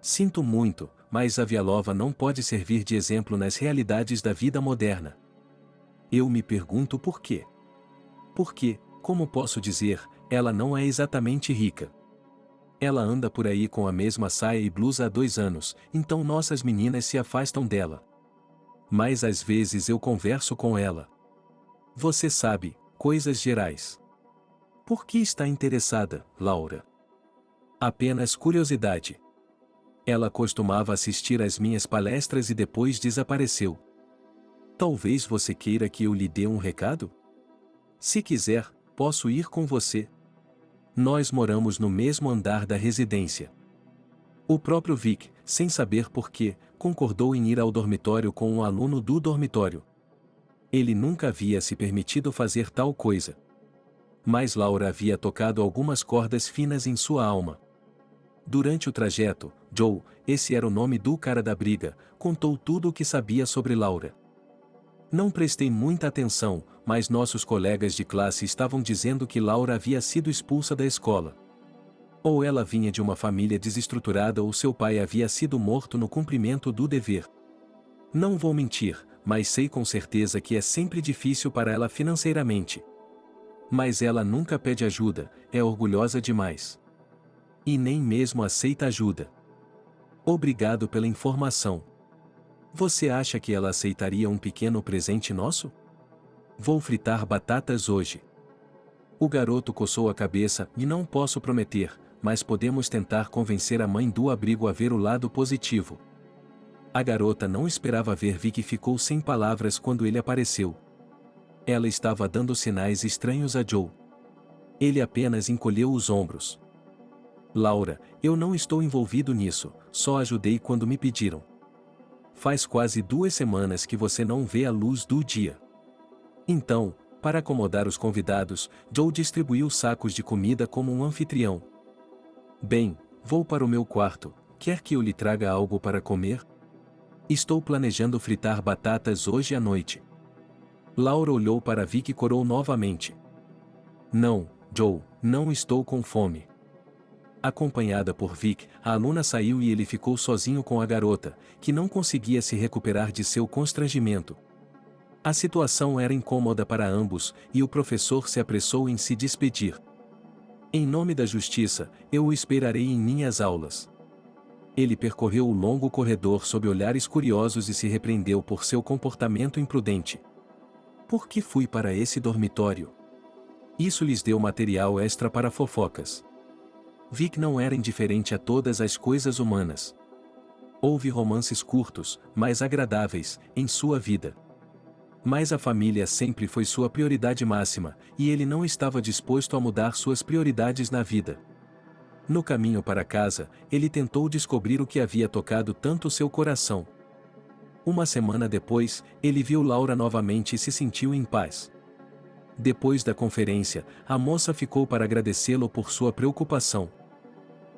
Sinto muito, mas a Vialova não pode servir de exemplo nas realidades da vida moderna. Eu me pergunto por quê. Porque, como posso dizer, ela não é exatamente rica. Ela anda por aí com a mesma saia e blusa há 2 anos, então nossas meninas se afastam dela. Mas às vezes eu converso com ela. Você sabe, coisas gerais. Por que está interessada, Laura? Apenas curiosidade. Ela costumava assistir às minhas palestras e depois desapareceu. Talvez você queira que eu lhe dê um recado? Se quiser, posso ir com você. Nós moramos no mesmo andar da residência. O próprio Vic, sem saber por quê, concordou em ir ao dormitório com um aluno do dormitório. Ele nunca havia se permitido fazer tal coisa. Mas Laura havia tocado algumas cordas finas em sua alma. Durante o trajeto, Joe, esse era o nome do cara da briga, contou tudo o que sabia sobre Laura. Não prestei muita atenção, mas nossos colegas de classe estavam dizendo que Laura havia sido expulsa da escola. Ou ela vinha de uma família desestruturada ou seu pai havia sido morto no cumprimento do dever. Não vou mentir, mas sei com certeza que é sempre difícil para ela financeiramente. Mas ela nunca pede ajuda, é orgulhosa demais. E nem mesmo aceita ajuda. Obrigado pela informação. Você acha que ela aceitaria um pequeno presente nosso? Vou fritar batatas hoje. O garoto coçou a cabeça e não posso prometer, mas podemos tentar convencer a mãe do abrigo a ver o lado positivo. A garota não esperava ver Vic e ficou sem palavras quando ele apareceu. Ela estava dando sinais estranhos a Joe. Ele apenas encolheu os ombros. Laura, eu não estou envolvido nisso, só ajudei quando me pediram. Faz quase 2 semanas que você não vê a luz do dia. Então, para acomodar os convidados, Joe distribuiu sacos de comida como um anfitrião. Bem, vou para o meu quarto, quer que eu lhe traga algo para comer? Estou planejando fritar batatas hoje à noite. Laura olhou para Vic e corou novamente. Não, Joe, não estou com fome. Acompanhada por Vic, a aluna saiu e ele ficou sozinho com a garota, que não conseguia se recuperar de seu constrangimento. A situação era incômoda para ambos, e o professor se apressou em se despedir. Em nome da justiça, eu o esperarei em minhas aulas. Ele percorreu o longo corredor sob olhares curiosos e se repreendeu por seu comportamento imprudente. Por que fui para esse dormitório? Isso lhes deu material extra para fofocas. Vic não era indiferente a todas as coisas humanas. Houve romances curtos, mas agradáveis, em sua vida. Mas a família sempre foi sua prioridade máxima, e ele não estava disposto a mudar suas prioridades na vida. No caminho para casa, ele tentou descobrir o que havia tocado tanto seu coração. Uma semana depois, ele viu Laura novamente e se sentiu em paz. Depois da conferência, a moça ficou para agradecê-lo por sua preocupação.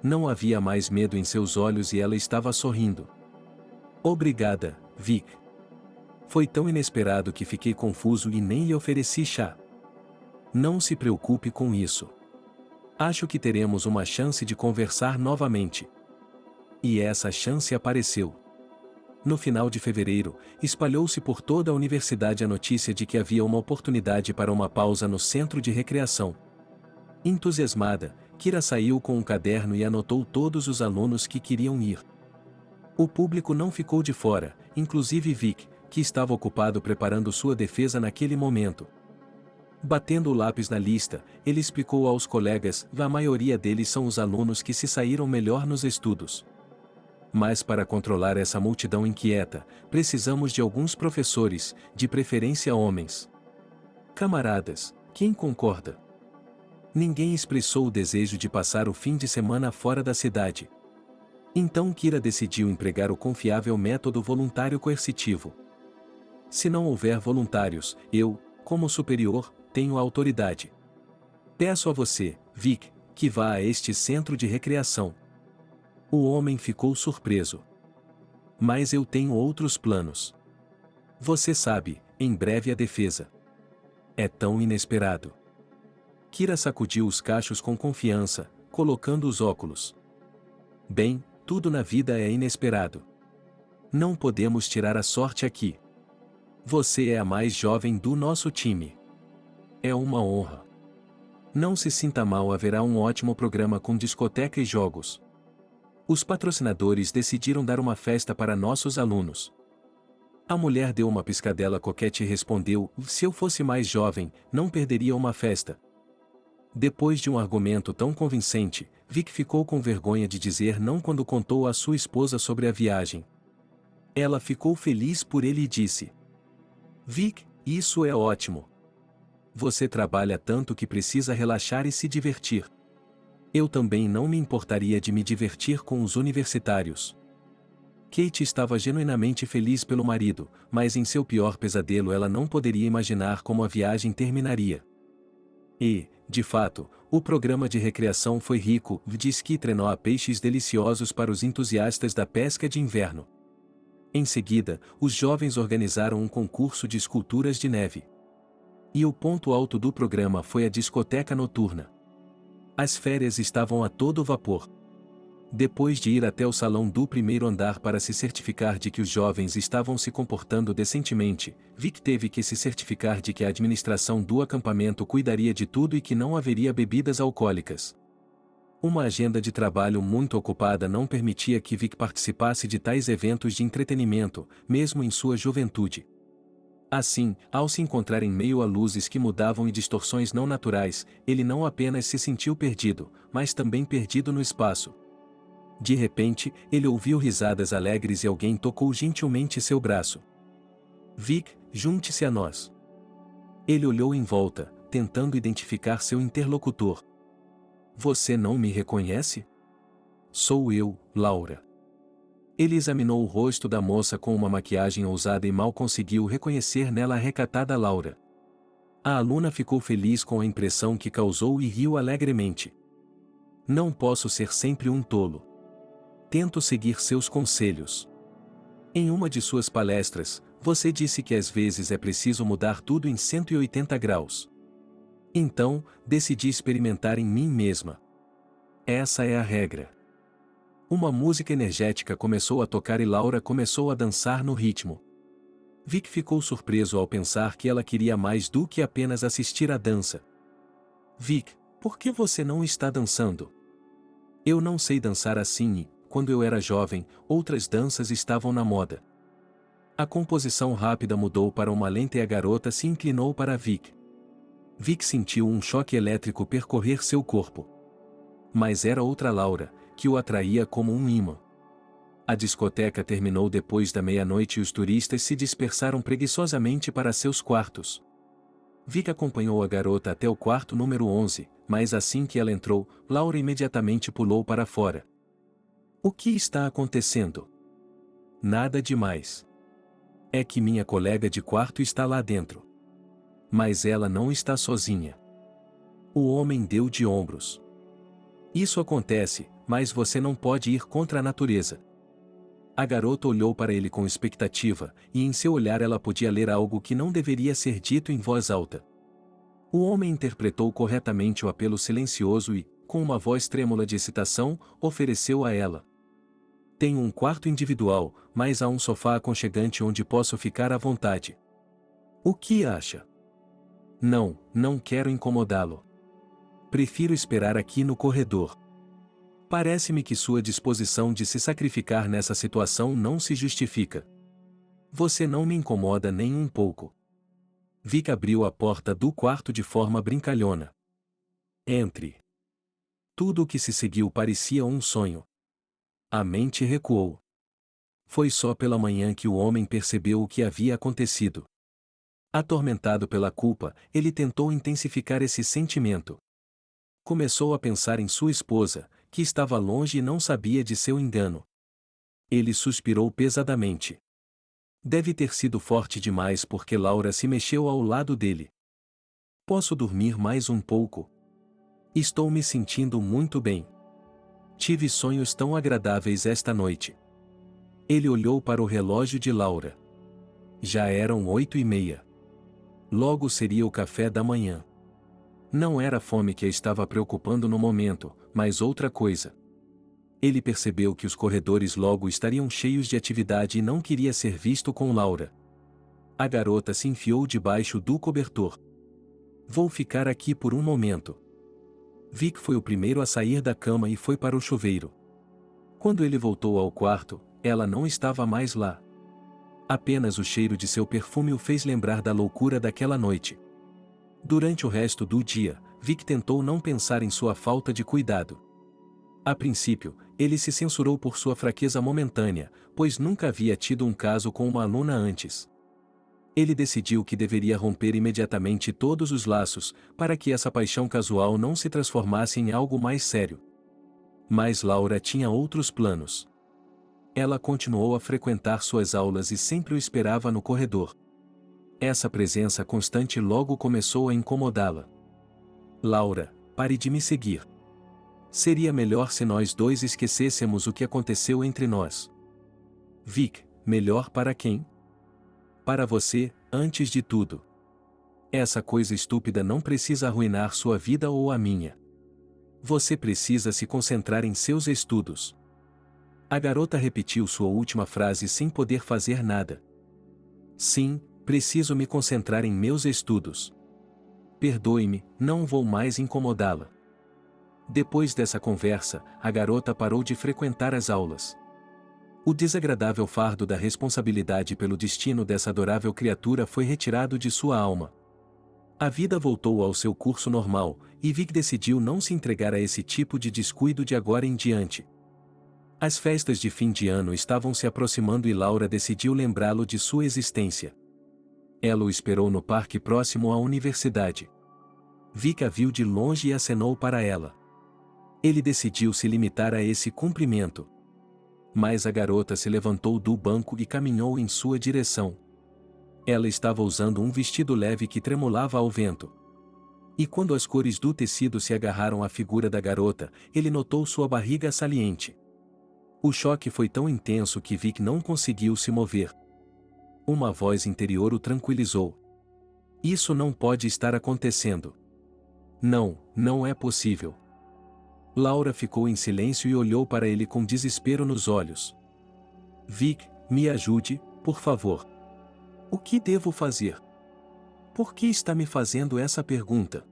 Não havia mais medo em seus olhos e ela estava sorrindo. Obrigada, Vic. Foi tão inesperado que fiquei confuso e nem lhe ofereci chá. Não se preocupe com isso. Acho que teremos uma chance de conversar novamente. E essa chance apareceu. No final de fevereiro, espalhou-se por toda a universidade a notícia de que havia uma oportunidade para uma pausa no centro de recreação. Entusiasmada, Kira saiu com um caderno e anotou todos os alunos que queriam ir. O público não ficou de fora, inclusive Vic, que estava ocupado preparando sua defesa naquele momento. Batendo o lápis na lista, ele explicou aos colegas: a maioria deles são os alunos que se saíram melhor nos estudos. Mas para controlar essa multidão inquieta, precisamos de alguns professores, de preferência homens. Camaradas, quem concorda? Ninguém expressou o desejo de passar o fim de semana fora da cidade. Então Kira decidiu empregar o confiável método voluntário coercitivo. Se não houver voluntários, eu, como superior, tenho autoridade. Peço a você, Vic, que vá a este centro de recreação. O homem ficou surpreso. Mas eu tenho outros planos. Você sabe, em breve a defesa. É tão inesperado. Kira sacudiu os cachos com confiança, colocando os óculos. Bem, tudo na vida é inesperado. Não podemos tirar a sorte aqui. Você é a mais jovem do nosso time. É uma honra. Não se sinta mal, haverá um ótimo programa com discoteca e jogos. Os patrocinadores decidiram dar uma festa para nossos alunos. A mulher deu uma piscadela coquete e respondeu: se eu fosse mais jovem, não perderia uma festa. Depois de um argumento tão convincente, Vic ficou com vergonha de dizer não quando contou à sua esposa sobre a viagem. Ela ficou feliz por ele e disse: Vic, isso é ótimo. Você trabalha tanto que precisa relaxar e se divertir. Eu também não me importaria de me divertir com os universitários. Kate estava genuinamente feliz pelo marido, mas em seu pior pesadelo ela não poderia imaginar como a viagem terminaria. E, de fato, o programa de recreação foi rico, de esqui trenó a peixes deliciosos para os entusiastas da pesca de inverno. Em seguida, os jovens organizaram um concurso de esculturas de neve. E o ponto alto do programa foi a discoteca noturna. As férias estavam a todo vapor. Depois de ir até o salão do primeiro andar para se certificar de que os jovens estavam se comportando decentemente, Vic teve que se certificar de que a administração do acampamento cuidaria de tudo e que não haveria bebidas alcoólicas. Uma agenda de trabalho muito ocupada não permitia que Vic participasse de tais eventos de entretenimento, mesmo em sua juventude. Assim, ao se encontrar em meio a luzes que mudavam e distorções não naturais, ele não apenas se sentiu perdido, mas também perdido no espaço. De repente, ele ouviu risadas alegres e alguém tocou gentilmente seu braço. Vic, junte-se a nós. Ele olhou em volta, tentando identificar seu interlocutor. Você não me reconhece? Sou eu, Laura. Ele examinou o rosto da moça com uma maquiagem ousada e mal conseguiu reconhecer nela a recatada Laura. A aluna ficou feliz com a impressão que causou e riu alegremente. Não posso ser sempre um tolo. Tento seguir seus conselhos. Em uma de suas palestras, você disse que às vezes é preciso mudar tudo em 180 graus. Então, decidi experimentar em mim mesma. Essa é a regra. Uma música energética começou a tocar e Laura começou a dançar no ritmo. Vic ficou surpreso ao pensar que ela queria mais do que apenas assistir à dança. Vic, por que você não está dançando? Eu não sei dançar assim e, quando eu era jovem, outras danças estavam na moda. A composição rápida mudou para uma lenta e a garota se inclinou para Vic. Vic sentiu um choque elétrico percorrer seu corpo. Mas era outra Laura, que o atraía como um imã. A discoteca terminou depois da meia-noite e os turistas se dispersaram preguiçosamente para seus quartos. Vic acompanhou a garota até o quarto número 11, mas assim que ela entrou, Laura imediatamente pulou para fora. O que está acontecendo? Nada demais. É que minha colega de quarto está lá dentro. Mas ela não está sozinha. O homem deu de ombros. Isso acontece, mas você não pode ir contra a natureza. A garota olhou para ele com expectativa, e em seu olhar ela podia ler algo que não deveria ser dito em voz alta. O homem interpretou corretamente o apelo silencioso e, com uma voz trêmula de excitação, ofereceu a ela. Tenho um quarto individual, mas há um sofá aconchegante onde posso ficar à vontade. O que acha? Não, não quero incomodá-lo. Prefiro esperar aqui no corredor. Parece-me que sua disposição de se sacrificar nessa situação não se justifica. Você não me incomoda nem um pouco. Vic abriu a porta do quarto de forma brincalhona. Entre. Tudo o que se seguiu parecia um sonho. A mente recuou. Foi só pela manhã que o homem percebeu o que havia acontecido. Atormentado pela culpa, ele tentou intensificar esse sentimento. Começou a pensar em sua esposa, que estava longe e não sabia de seu engano. Ele suspirou pesadamente. Deve ter sido forte demais porque Laura se mexeu ao lado dele. Posso dormir mais um pouco? Estou me sentindo muito bem. Tive sonhos tão agradáveis esta noite. Ele olhou para o relógio de Laura. Já eram 8h30. Logo seria o café da manhã. Não era a fome que a estava preocupando no momento, mas outra coisa. Ele percebeu que os corredores logo estariam cheios de atividade e não queria ser visto com Laura. A garota se enfiou debaixo do cobertor. Vou ficar aqui por um momento. Vic foi o primeiro a sair da cama e foi para o chuveiro. Quando ele voltou ao quarto, ela não estava mais lá. Apenas o cheiro de seu perfume o fez lembrar da loucura daquela noite. Durante o resto do dia, Vic tentou não pensar em sua falta de cuidado. A princípio, ele se censurou por sua fraqueza momentânea, pois nunca havia tido um caso com uma aluna antes. Ele decidiu que deveria romper imediatamente todos os laços, para que essa paixão casual não se transformasse em algo mais sério. Mas Laura tinha outros planos. Ela continuou a frequentar suas aulas e sempre o esperava no corredor. Essa presença constante logo começou a incomodá-la. Laura, pare de me seguir. Seria melhor se nós dois esquecêssemos o que aconteceu entre nós. Vic, melhor para quem? Para você, antes de tudo. Essa coisa estúpida não precisa arruinar sua vida ou a minha. Você precisa se concentrar em seus estudos. A garota repetiu sua última frase sem poder fazer nada. Sim, preciso me concentrar em meus estudos. Perdoe-me, não vou mais incomodá-la. Depois dessa conversa, a garota parou de frequentar as aulas. O desagradável fardo da responsabilidade pelo destino dessa adorável criatura foi retirado de sua alma. A vida voltou ao seu curso normal, e Vic decidiu não se entregar a esse tipo de descuido de agora em diante. As festas de fim de ano estavam se aproximando e Laura decidiu lembrá-lo de sua existência. Ela o esperou no parque próximo à universidade. Vic a viu de longe e acenou para ela. Ele decidiu se limitar a esse cumprimento. Mas a garota se levantou do banco e caminhou em sua direção. Ela estava usando um vestido leve que tremulava ao vento. E quando as cores do tecido se agarraram à figura da garota, ele notou sua barriga saliente. O choque foi tão intenso que Vic não conseguiu se mover. Uma voz interior o tranquilizou. Isso não pode estar acontecendo. Não, não é possível. Laura ficou em silêncio e olhou para ele com desespero nos olhos. Vic, me ajude, por favor. O que devo fazer? Por que está me fazendo essa pergunta?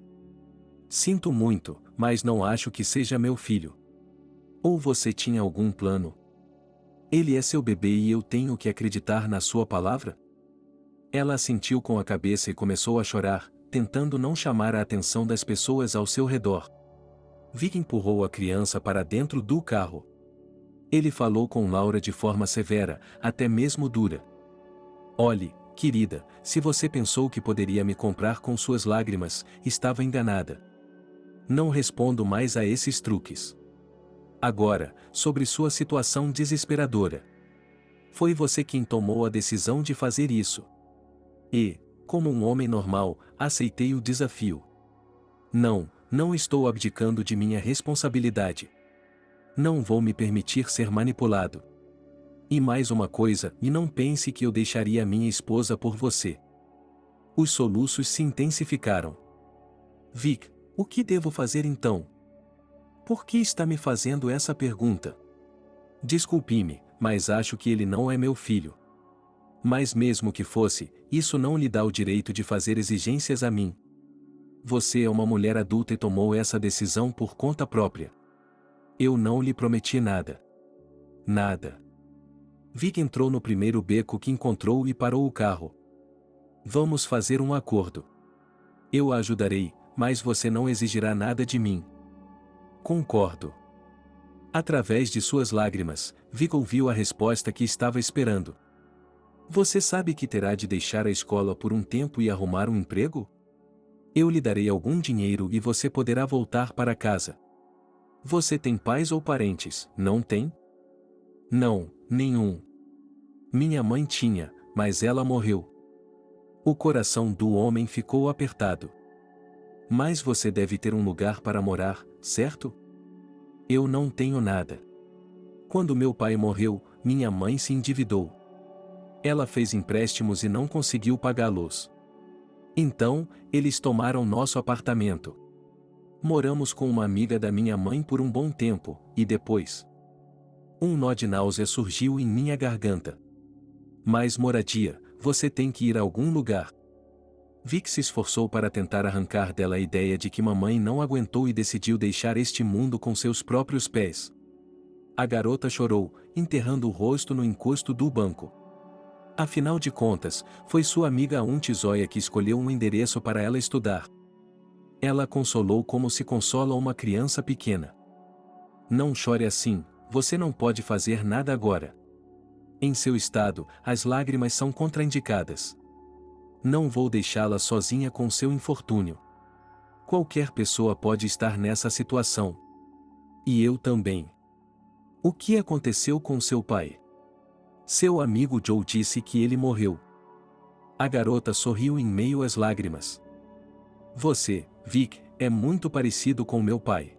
Sinto muito, mas não acho que seja meu filho. Ou você tinha algum plano? Ele é seu bebê e eu tenho que acreditar na sua palavra? Ela assentiu com a cabeça e começou a chorar, tentando não chamar a atenção das pessoas ao seu redor. Vic empurrou a criança para dentro do carro. Ele falou com Laura de forma severa, até mesmo dura. Olhe, querida, se você pensou que poderia me comprar com suas lágrimas, estava enganada. Não respondo mais a esses truques. Agora, sobre sua situação desesperadora. Foi você quem tomou a decisão de fazer isso. E, Como um homem normal, aceitei o desafio. Não estou abdicando de minha responsabilidade. Não vou me permitir ser manipulado. E mais uma coisa, e não pense que eu deixaria minha esposa por você. Os soluços se intensificaram. Vic, o que devo fazer então? Por que está me fazendo essa pergunta? Desculpe-me, mas acho que ele não é meu filho. Mas mesmo que fosse, isso não lhe dá o direito de fazer exigências a mim. Você é uma mulher adulta e tomou essa decisão por conta própria. Eu não lhe prometi nada. Nada. Vic entrou no primeiro beco que encontrou e parou o carro. Vamos fazer um acordo. Eu a ajudarei, mas você não exigirá nada de mim. Concordo. Através de suas lágrimas, Vic ouviu a resposta que estava esperando. Você sabe que terá de deixar a escola por um tempo e arrumar um emprego? Eu lhe darei algum dinheiro e você poderá voltar para casa. Você tem pais ou parentes, não tem? Não, nenhum. Minha mãe tinha, mas ela morreu. O coração do homem ficou apertado. Mas você deve ter um lugar para morar, certo? Eu não tenho nada. Quando meu pai morreu, minha mãe se endividou. Ela fez empréstimos e não conseguiu pagá-los. Então, eles tomaram nosso apartamento. Moramos com uma amiga da minha mãe por um bom tempo, e depois, um nó de náusea surgiu em minha garganta. Mas moradia, você tem que ir a algum lugar. Vic se esforçou para tentar arrancar dela a ideia de que mamãe não aguentou e decidiu deixar este mundo com seus próprios pés. A garota chorou, enterrando o rosto no encosto do banco. Afinal de contas, foi sua amiga Auntie Zoya que escolheu um endereço para ela estudar. Ela a consolou como se consola uma criança pequena. Não chore assim, você não pode fazer nada agora. Em seu estado, as lágrimas são contraindicadas. Não vou deixá-la sozinha com seu infortúnio. Qualquer pessoa pode estar nessa situação. E eu também. O que aconteceu com seu pai? Seu amigo Joe disse que ele morreu. A garota sorriu em meio às lágrimas. Você, Vic, é muito parecido com meu pai.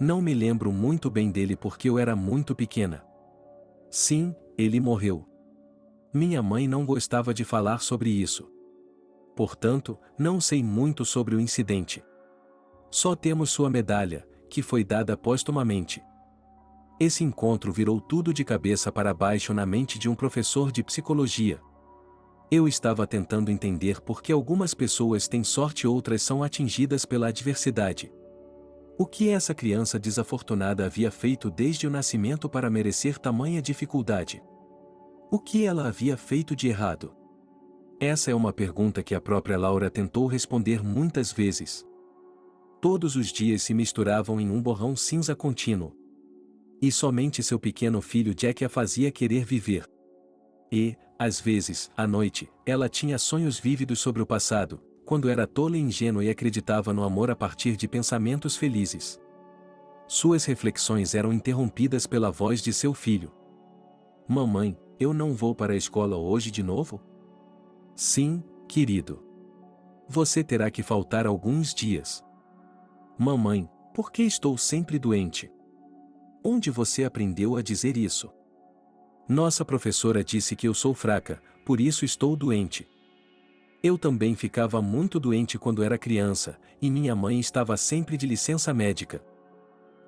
Não me lembro muito bem dele porque eu era muito pequena. Sim, ele morreu. Minha mãe não gostava de falar sobre isso. Portanto, não sei muito sobre o incidente. Só temos sua medalha, que foi dada póstumamente. Esse encontro virou tudo de cabeça para baixo na mente de um professor de psicologia. Eu estava tentando entender por que algumas pessoas têm sorte e outras são atingidas pela adversidade. O que essa criança desafortunada havia feito desde o nascimento para merecer tamanha dificuldade? O que ela havia feito de errado? Essa é uma pergunta que a própria Laura tentou responder muitas vezes. Todos os dias se misturavam em um borrão cinza contínuo. E somente seu pequeno filho Jack a fazia querer viver. E, às vezes, à noite, ela tinha sonhos vívidos sobre o passado, quando era tola e ingênua e acreditava no amor a partir de pensamentos felizes. Suas reflexões eram interrompidas pela voz de seu filho. Mamãe, eu não vou para a escola hoje de novo? Sim, querido. Você terá que faltar alguns dias. Mamãe, por que estou sempre doente? Onde você aprendeu a dizer isso? Nossa professora disse que eu sou fraca, por isso estou doente. Eu também ficava muito doente quando era criança, e minha mãe estava sempre de licença médica.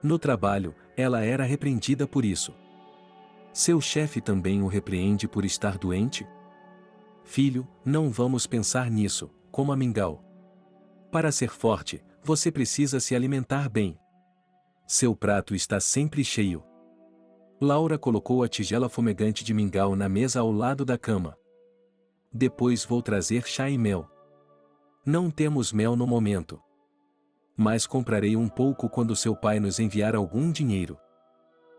No trabalho, ela era repreendida por isso. Seu chefe também o repreende por estar doente? Filho, não vamos pensar nisso, como a mingau. Para ser forte, você precisa se alimentar bem. Seu prato está sempre cheio. Laura colocou a tigela fumegante de mingau na mesa ao lado da cama. Depois vou trazer chá e mel. Não temos mel no momento. Mas comprarei um pouco quando seu pai nos enviar algum dinheiro.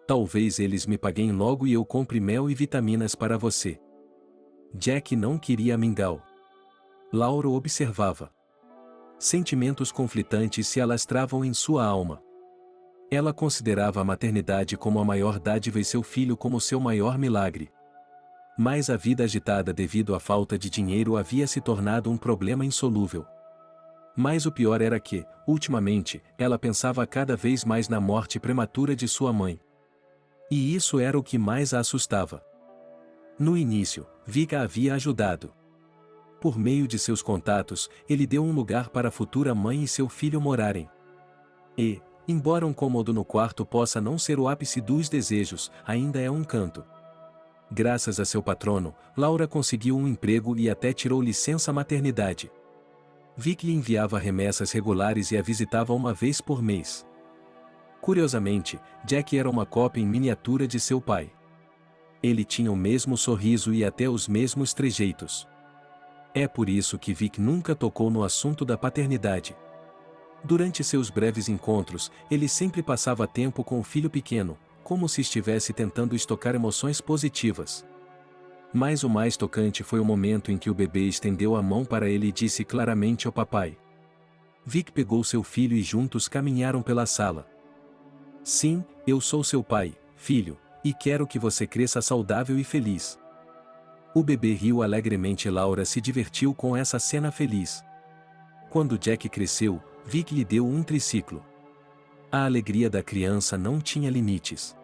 Talvez eles me paguem logo e eu compre mel e vitaminas para você. Jack não queria mingau. Laura observava. Sentimentos conflitantes se alastravam em sua alma. Ela considerava a maternidade como a maior dádiva e seu filho como seu maior milagre. Mas a vida agitada devido à falta de dinheiro havia se tornado um problema insolúvel. Mas o pior era que, ultimamente, ela pensava cada vez mais na morte prematura de sua mãe. E isso era o que mais a assustava. No início, Vic a havia ajudado. Por meio de seus contatos, ele deu um lugar para a futura mãe e seu filho morarem. E, embora um cômodo no quarto possa não ser o ápice dos desejos, ainda é um canto. Graças a seu patrono, Laura conseguiu um emprego e até tirou licença maternidade. Vic lhe enviava remessas regulares e a visitava uma vez por mês. Curiosamente, Jack era uma cópia em miniatura de seu pai. Ele tinha o mesmo sorriso e até os mesmos trejeitos. É por isso que Vic nunca tocou no assunto da paternidade. Durante seus breves encontros, ele sempre passava tempo com o filho pequeno, como se estivesse tentando estocar emoções positivas. Mas o mais tocante foi o momento em que o bebê estendeu a mão para ele e disse claramente ao papai. Vic pegou seu filho e juntos caminharam pela sala. Sim, eu sou seu pai, filho, e quero que você cresça saudável e feliz. O bebê riu alegremente e Laura se divertiu com essa cena feliz. Quando Jack cresceu, Vic lhe deu um triciclo. A alegria da criança não tinha limites.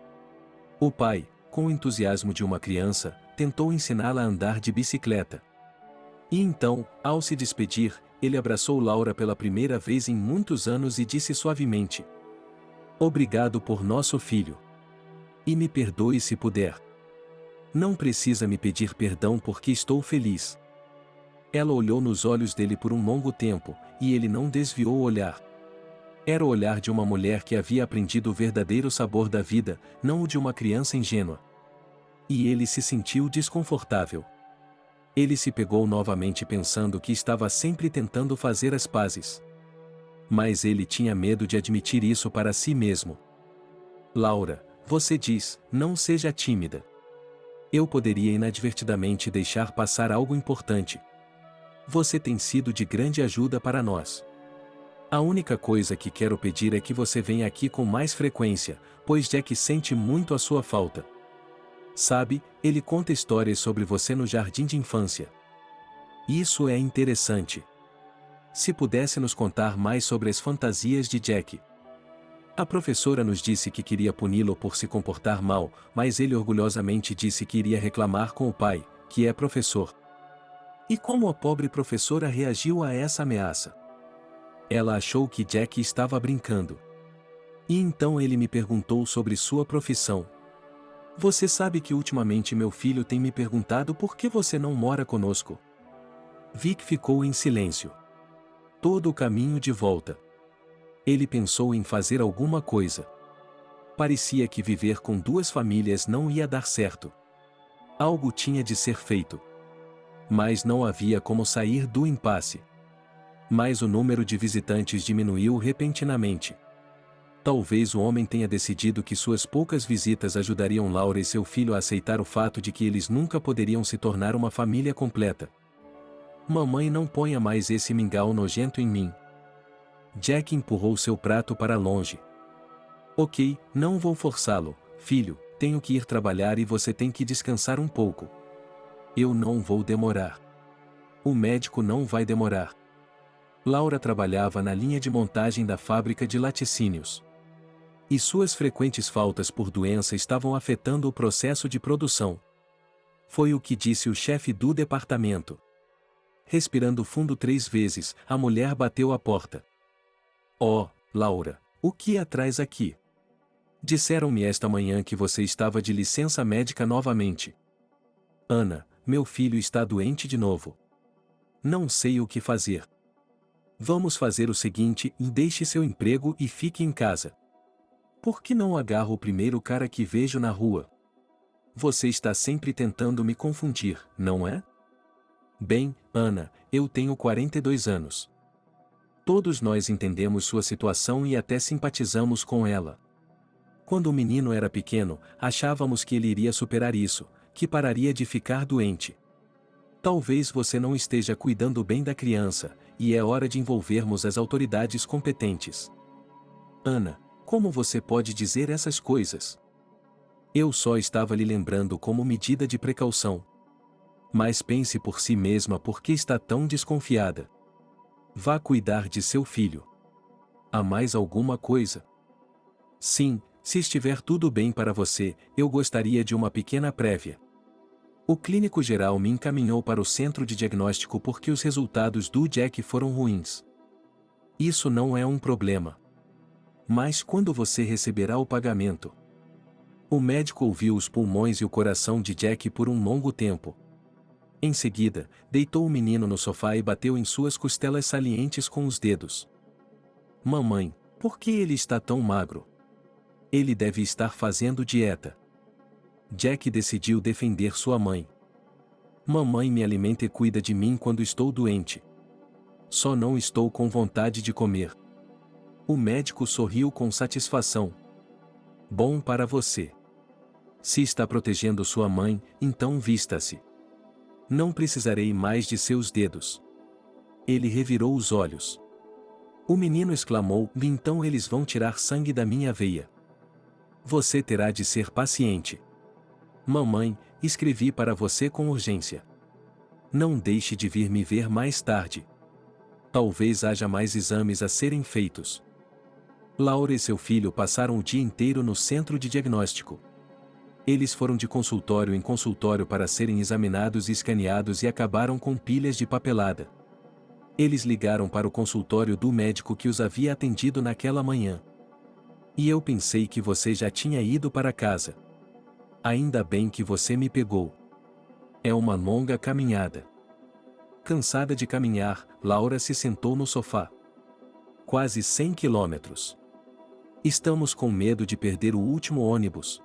O pai, com o entusiasmo de uma criança, tentou ensiná-la a andar de bicicleta. E então, ao se despedir, ele abraçou Laura pela primeira vez em muitos anos e disse suavemente: Obrigado por nosso filho. E me perdoe se puder. Não precisa me pedir perdão porque estou feliz. Ela olhou nos olhos dele por um longo tempo, e ele não desviou o olhar. Era o olhar de uma mulher que havia aprendido o verdadeiro sabor da vida, não o de uma criança ingênua. E ele se sentiu desconfortável. Ele se pegou novamente pensando que estava sempre tentando fazer as pazes. Mas ele tinha medo de admitir isso para si mesmo. Laura, você diz, não seja tímida. Eu poderia inadvertidamente deixar passar algo importante. Você tem sido de grande ajuda para nós. A única coisa que quero pedir é que você venha aqui com mais frequência, pois Jack sente muito a sua falta. Sabe, ele conta histórias sobre você no jardim de infância. Isso é interessante. Se pudesse nos contar mais sobre as fantasias de Jack. A professora nos disse que queria puni-lo por se comportar mal, mas ele orgulhosamente disse que iria reclamar com o pai, que é professor. E como a pobre professora reagiu a essa ameaça? Ela achou que Jack estava brincando. E então ele me perguntou sobre sua profissão. Você sabe que ultimamente meu filho tem me perguntado por que você não mora conosco? Vic ficou em silêncio. Todo o caminho de volta. Ele pensou em fazer alguma coisa. Parecia que viver com duas famílias não ia dar certo. Algo tinha de ser feito. Mas não havia como sair do impasse. Mas o número de visitantes diminuiu repentinamente. Talvez o homem tenha decidido que suas poucas visitas ajudariam Laura e seu filho a aceitar o fato de que eles nunca poderiam se tornar uma família completa. Mamãe, não ponha mais esse mingau nojento em mim. Jack empurrou seu prato para longe. Ok, não vou forçá-lo, filho, tenho que ir trabalhar e você tem que descansar um pouco. Eu não vou demorar. O médico não vai demorar. Laura trabalhava na linha de montagem da fábrica de laticínios. E suas frequentes faltas por doença estavam afetando o processo de produção. Foi o que disse o chefe do departamento. Respirando fundo 3 vezes, a mulher bateu à porta. Oh, Laura, o que a traz aqui? Disseram-me esta manhã que você estava de licença médica novamente. Ana, meu filho está doente de novo. Não sei o que fazer. Vamos fazer o seguinte, deixe seu emprego e fique em casa. Por que não agarro o primeiro cara que vejo na rua? Você está sempre tentando me confundir, não é? Bem, Ana, eu tenho 42 anos. Todos nós entendemos sua situação e até simpatizamos com ela. Quando o menino era pequeno, achávamos que ele iria superar isso, que pararia de ficar doente. Talvez você não esteja cuidando bem da criança, e é hora de envolvermos as autoridades competentes. Ana, como você pode dizer essas coisas? Eu só estava lhe lembrando como medida de precaução. Mas pense por si mesma por que está tão desconfiada. Vá cuidar de seu filho. Há mais alguma coisa? Sim, se estiver tudo bem para você, eu gostaria de uma pequena prévia. O clínico geral me encaminhou para o centro de diagnóstico porque os resultados do Jack foram ruins. Isso não é um problema. Mas quando você receberá o pagamento? O médico ouviu os pulmões e o coração de Jack por um longo tempo. Em seguida, deitou o menino no sofá e bateu em suas costelas salientes com os dedos. Mamãe, por que ele está tão magro? Ele deve estar fazendo dieta. Jack decidiu defender sua mãe. Mamãe me alimenta e cuida de mim quando estou doente. Só não estou com vontade de comer. O médico sorriu com satisfação. Bom para você. Se está protegendo sua mãe, então vista-se. Não precisarei mais de seus dedos. Ele revirou os olhos. O menino exclamou: então eles vão tirar sangue da minha veia. Você terá de ser paciente. Mamãe, escrevi para você com urgência. Não deixe de vir me ver mais tarde. Talvez haja mais exames a serem feitos. Laura e seu filho passaram o dia inteiro no centro de diagnóstico. Eles foram de consultório em consultório para serem examinados e escaneados e acabaram com pilhas de papelada. Eles ligaram para o consultório do médico que os havia atendido naquela manhã. E eu pensei que você já tinha ido para casa. Ainda bem que você me pegou. É uma longa caminhada. Cansada de caminhar, Laura se sentou no sofá. Quase 100 quilômetros. Estamos com medo de perder o último ônibus.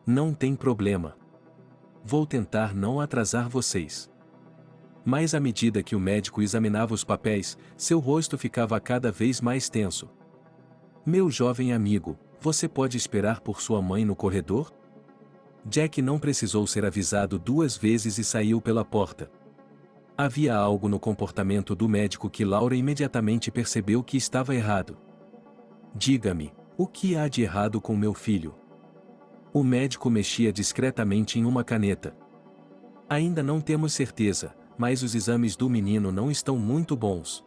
Não tem problema. Vou tentar não atrasar vocês. Mas à medida que o médico examinava os papéis, seu rosto ficava cada vez mais tenso. Meu jovem amigo, você pode esperar por sua mãe no corredor? Jack não precisou ser avisado 2 vezes e saiu pela porta. Havia algo no comportamento do médico que Laura imediatamente percebeu que estava errado. Diga-me, o que há de errado com meu filho? O médico mexia discretamente em uma caneta. Ainda não temos certeza, mas os exames do menino não estão muito bons.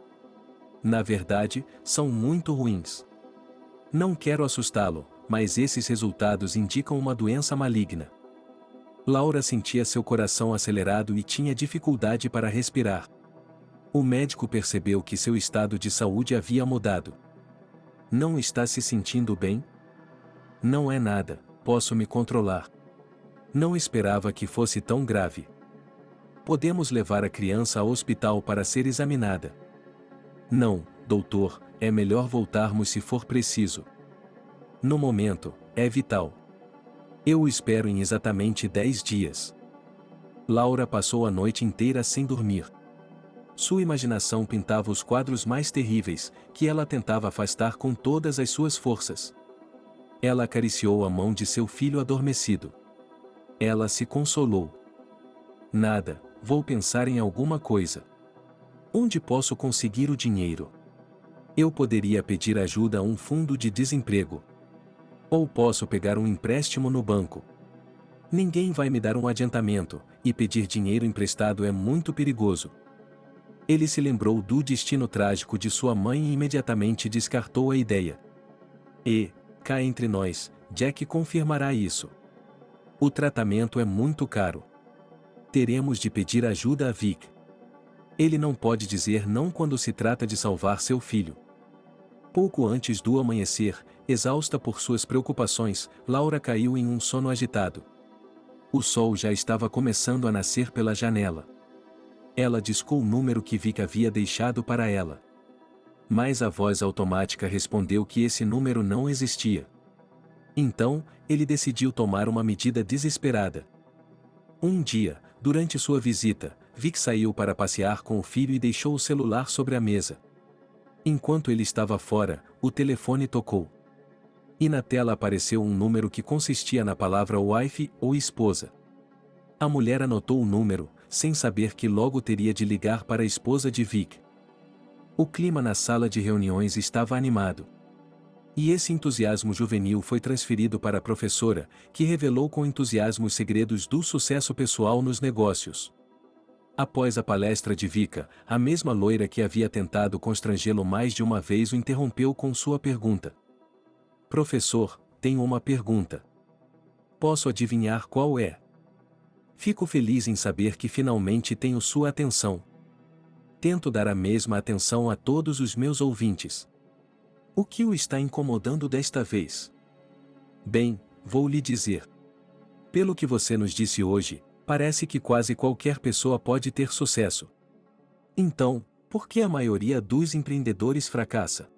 Na verdade, são muito ruins. Não quero assustá-lo, mas esses resultados indicam uma doença maligna. Laura sentia seu coração acelerado e tinha dificuldade para respirar. O médico percebeu que seu estado de saúde havia mudado. Não está se sentindo bem? Não é nada, posso me controlar. Não esperava que fosse tão grave. Podemos levar a criança ao hospital para ser examinada. Não, doutor, é melhor voltarmos se for preciso. No momento, é vital. Eu o espero em exatamente 10 dias. Laura passou a noite inteira sem dormir. Sua imaginação pintava os quadros mais terríveis, que ela tentava afastar com todas as suas forças. Ela acariciou a mão de seu filho adormecido. Ela se consolou. Nada, vou pensar em alguma coisa. Onde posso conseguir o dinheiro? Eu poderia pedir ajuda a um fundo de desemprego. Ou posso pegar um empréstimo no banco. Ninguém vai me dar um adiantamento, e pedir dinheiro emprestado é muito perigoso. Ele se lembrou do destino trágico de sua mãe e imediatamente descartou a ideia. E, cá entre nós, Jack confirmará isso. O tratamento é muito caro. Teremos de pedir ajuda a Vic. Ele não pode dizer não quando se trata de salvar seu filho. Pouco antes do amanhecer, exausta por suas preocupações, Laura caiu em um sono agitado. O sol já estava começando a nascer pela janela. Ela discou o número que Vic havia deixado para ela. Mas a voz automática respondeu que esse número não existia. Então, ele decidiu tomar uma medida desesperada. Um dia, durante sua visita, Vic saiu para passear com o filho e deixou o celular sobre a mesa. Enquanto ele estava fora, o telefone tocou. E na tela apareceu um número que consistia na palavra wife ou esposa. A mulher anotou o número, sem saber que logo teria de ligar para a esposa de Vic. O clima na sala de reuniões estava animado. E esse entusiasmo juvenil foi transferido para a professora, que revelou com entusiasmo os segredos do sucesso pessoal nos negócios. Após a palestra de Vika, a mesma loira que havia tentado constrangê-lo mais de uma vez o interrompeu com sua pergunta. Professor, tenho uma pergunta. Posso adivinhar qual é? Fico feliz em saber que finalmente tenho sua atenção. Tento dar a mesma atenção a todos os meus ouvintes. O que o está incomodando desta vez? Bem, vou lhe dizer. Pelo que você nos disse hoje, parece que quase qualquer pessoa pode ter sucesso. Então, por que a maioria dos empreendedores fracassa?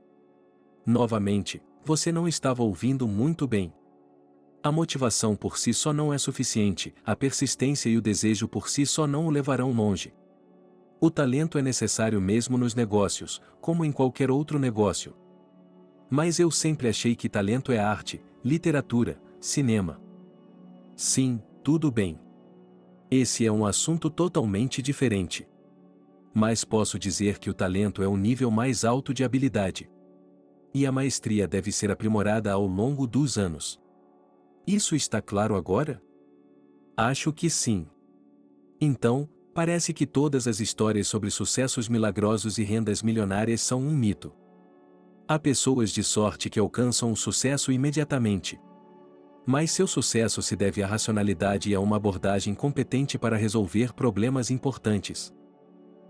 Novamente, você não estava ouvindo muito bem. A motivação por si só não é suficiente, a persistência e o desejo por si só não o levarão longe. O talento é necessário mesmo nos negócios, como em qualquer outro negócio. Mas eu sempre achei que talento é arte, literatura, cinema. Sim, tudo bem. Esse é um assunto totalmente diferente. Mas posso dizer que o talento é um nível mais alto de habilidade. E a maestria deve ser aprimorada ao longo dos anos. Isso está claro agora? Acho que sim. Então, parece que todas as histórias sobre sucessos milagrosos e rendas milionárias são um mito. Há pessoas de sorte que alcançam o sucesso imediatamente. Mas seu sucesso se deve à racionalidade e a uma abordagem competente para resolver problemas importantes.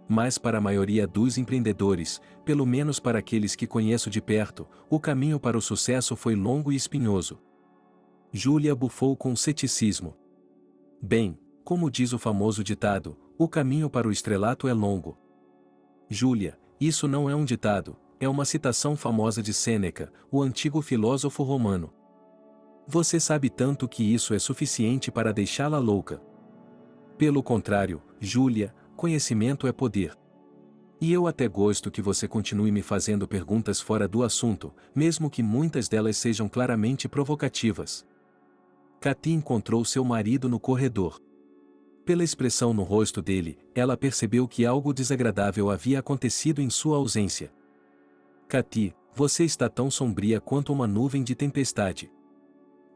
Mas para a maioria dos empreendedores, pelo menos para aqueles que conheço de perto, o caminho para o sucesso foi longo e espinhoso. Júlia bufou com ceticismo. Bem, como diz o famoso ditado, o caminho para o estrelato é longo. Júlia, isso não é um ditado, é uma citação famosa de Sêneca, o antigo filósofo romano. Você sabe tanto que isso é suficiente para deixá-la louca. Pelo contrário, Júlia, conhecimento é poder. E eu até gosto que você continue me fazendo perguntas fora do assunto, mesmo que muitas delas sejam claramente provocativas. Cathy encontrou seu marido no corredor. Pela expressão no rosto dele, ela percebeu que algo desagradável havia acontecido em sua ausência. Cathy, você está tão sombria quanto uma nuvem de tempestade.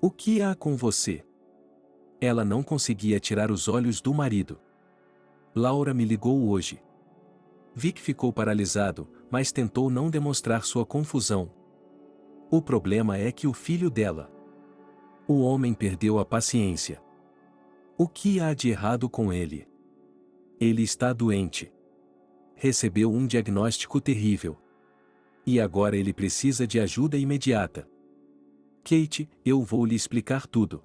O que há com você? Ela não conseguia tirar os olhos do marido. Laura me ligou hoje. Vic ficou paralisado, mas tentou não demonstrar sua confusão. O problema é que o filho dela. O homem perdeu a paciência. O que há de errado com ele? Ele está doente. Recebeu um diagnóstico terrível. E agora ele precisa de ajuda imediata. Kate, eu vou lhe explicar tudo.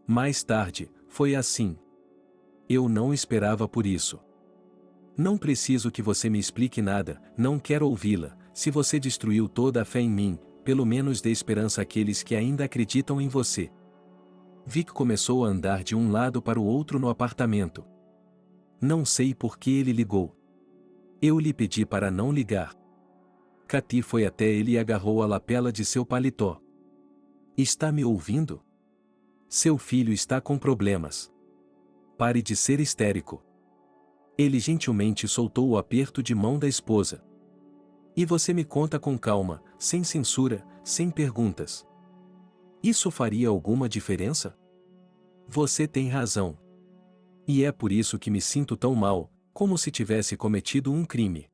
Mais tarde, foi assim. Eu não esperava por isso. Não preciso que você me explique nada, não quero ouvi-la. Se você destruiu toda a fé em mim, pelo menos dê esperança àqueles que ainda acreditam em você. Vic começou a andar de um lado para o outro no apartamento. Não sei por que ele ligou. Eu lhe pedi para não ligar. Cathy foi até ele e agarrou a lapela de seu paletó. Está me ouvindo? Seu filho está com problemas. Pare de ser histérico. Ele gentilmente soltou o aperto de mão da esposa. E você me conta com calma, sem censura, sem perguntas. Isso faria alguma diferença? Você tem razão. E é por isso que me sinto tão mal, como se tivesse cometido um crime.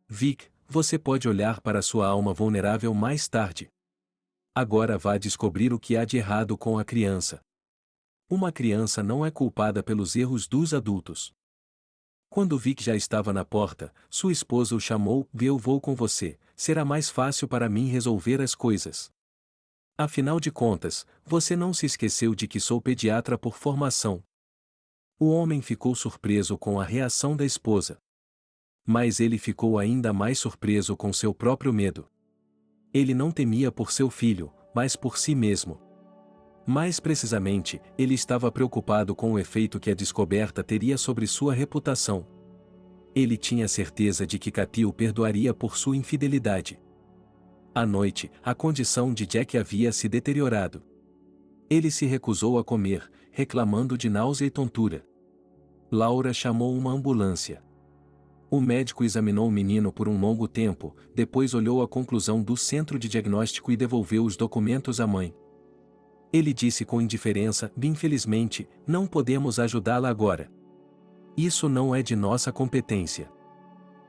Vic, você pode olhar para sua alma vulnerável mais tarde. Agora vá descobrir o que há de errado com a criança. Uma criança não é culpada pelos erros dos adultos. Quando Vic já estava na porta, sua esposa o chamou: eu vou com você, será mais fácil para mim resolver as coisas. Afinal de contas, você não se esqueceu de que sou pediatra por formação. O homem ficou surpreso com a reação da esposa. Mas ele ficou ainda mais surpreso com seu próprio medo. Ele não temia por seu filho, mas por si mesmo. Mais precisamente, ele estava preocupado com o efeito que a descoberta teria sobre sua reputação. Ele tinha certeza de que Cathy o perdoaria por sua infidelidade. À noite, a condição de Jack havia se deteriorado. Ele se recusou a comer, reclamando de náusea e tontura. Laura chamou uma ambulância. O médico examinou o menino por um longo tempo, depois olhou a conclusão do centro de diagnóstico e devolveu os documentos à mãe. Ele disse com indiferença: infelizmente, não podemos ajudá-la agora. Isso não é de nossa competência.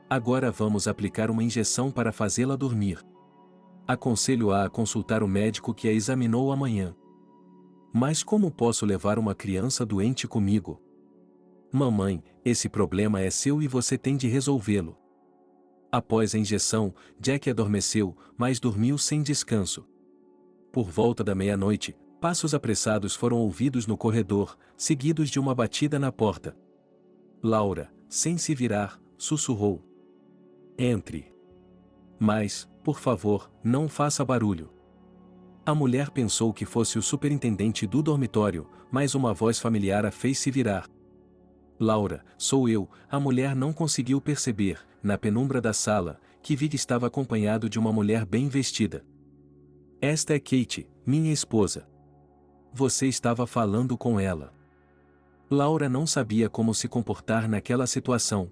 Agora vamos aplicar uma injeção para fazê-la dormir. Aconselho-a a consultar o médico que a examinou amanhã. Mas como posso levar uma criança doente comigo? Mamãe, esse problema é seu e você tem de resolvê-lo. Após a injeção, Jack adormeceu, mas dormiu sem descanso. Por volta da meia-noite, passos apressados foram ouvidos no corredor, seguidos de uma batida na porta. Laura, sem se virar, sussurrou: "Entre. Mas, por favor, não faça barulho." A mulher pensou que fosse o superintendente do dormitório, mas uma voz familiar a fez se virar. "Laura, sou eu." A mulher não conseguiu perceber, na penumbra da sala, que Vic estava acompanhado de uma mulher bem vestida. "Esta é Kate, minha esposa. Você estava falando com ela." Laura não sabia como se comportar naquela situação.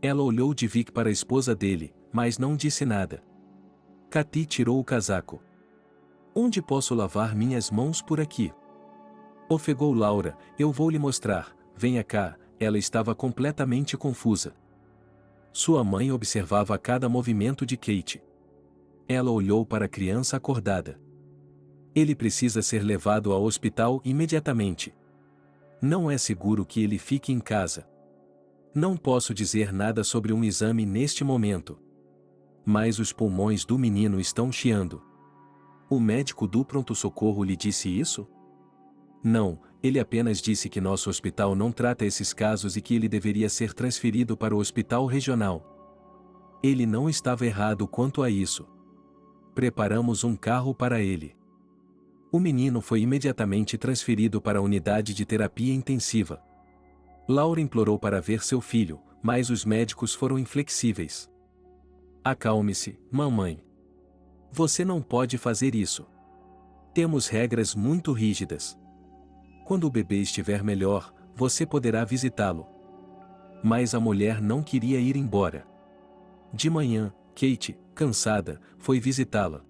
Ela olhou de Vic para a esposa dele, mas não disse nada. Katy tirou o casaco. "Onde posso lavar minhas mãos por aqui?" Ofegou Laura. "Eu vou lhe mostrar, venha cá." Ela estava completamente confusa. Sua mãe observava cada movimento de Kate. Ela olhou para a criança acordada. "Ele precisa ser levado ao hospital imediatamente. Não é seguro que ele fique em casa. Não posso dizer nada sobre um exame neste momento. Mas os pulmões do menino estão chiando." "O médico do pronto-socorro lhe disse isso?" "Não, ele apenas disse que nosso hospital não trata esses casos e que ele deveria ser transferido para o hospital regional." Ele não estava errado quanto a isso. Preparamos um carro para ele. O menino foi imediatamente transferido para a unidade de terapia intensiva. Laura implorou para ver seu filho, mas os médicos foram inflexíveis. "Acalme-se, mamãe. Você não pode fazer isso. Temos regras muito rígidas. Quando o bebê estiver melhor, você poderá visitá-lo." Mas a mulher não queria ir embora. De manhã, Kate, cansada, foi visitá-la.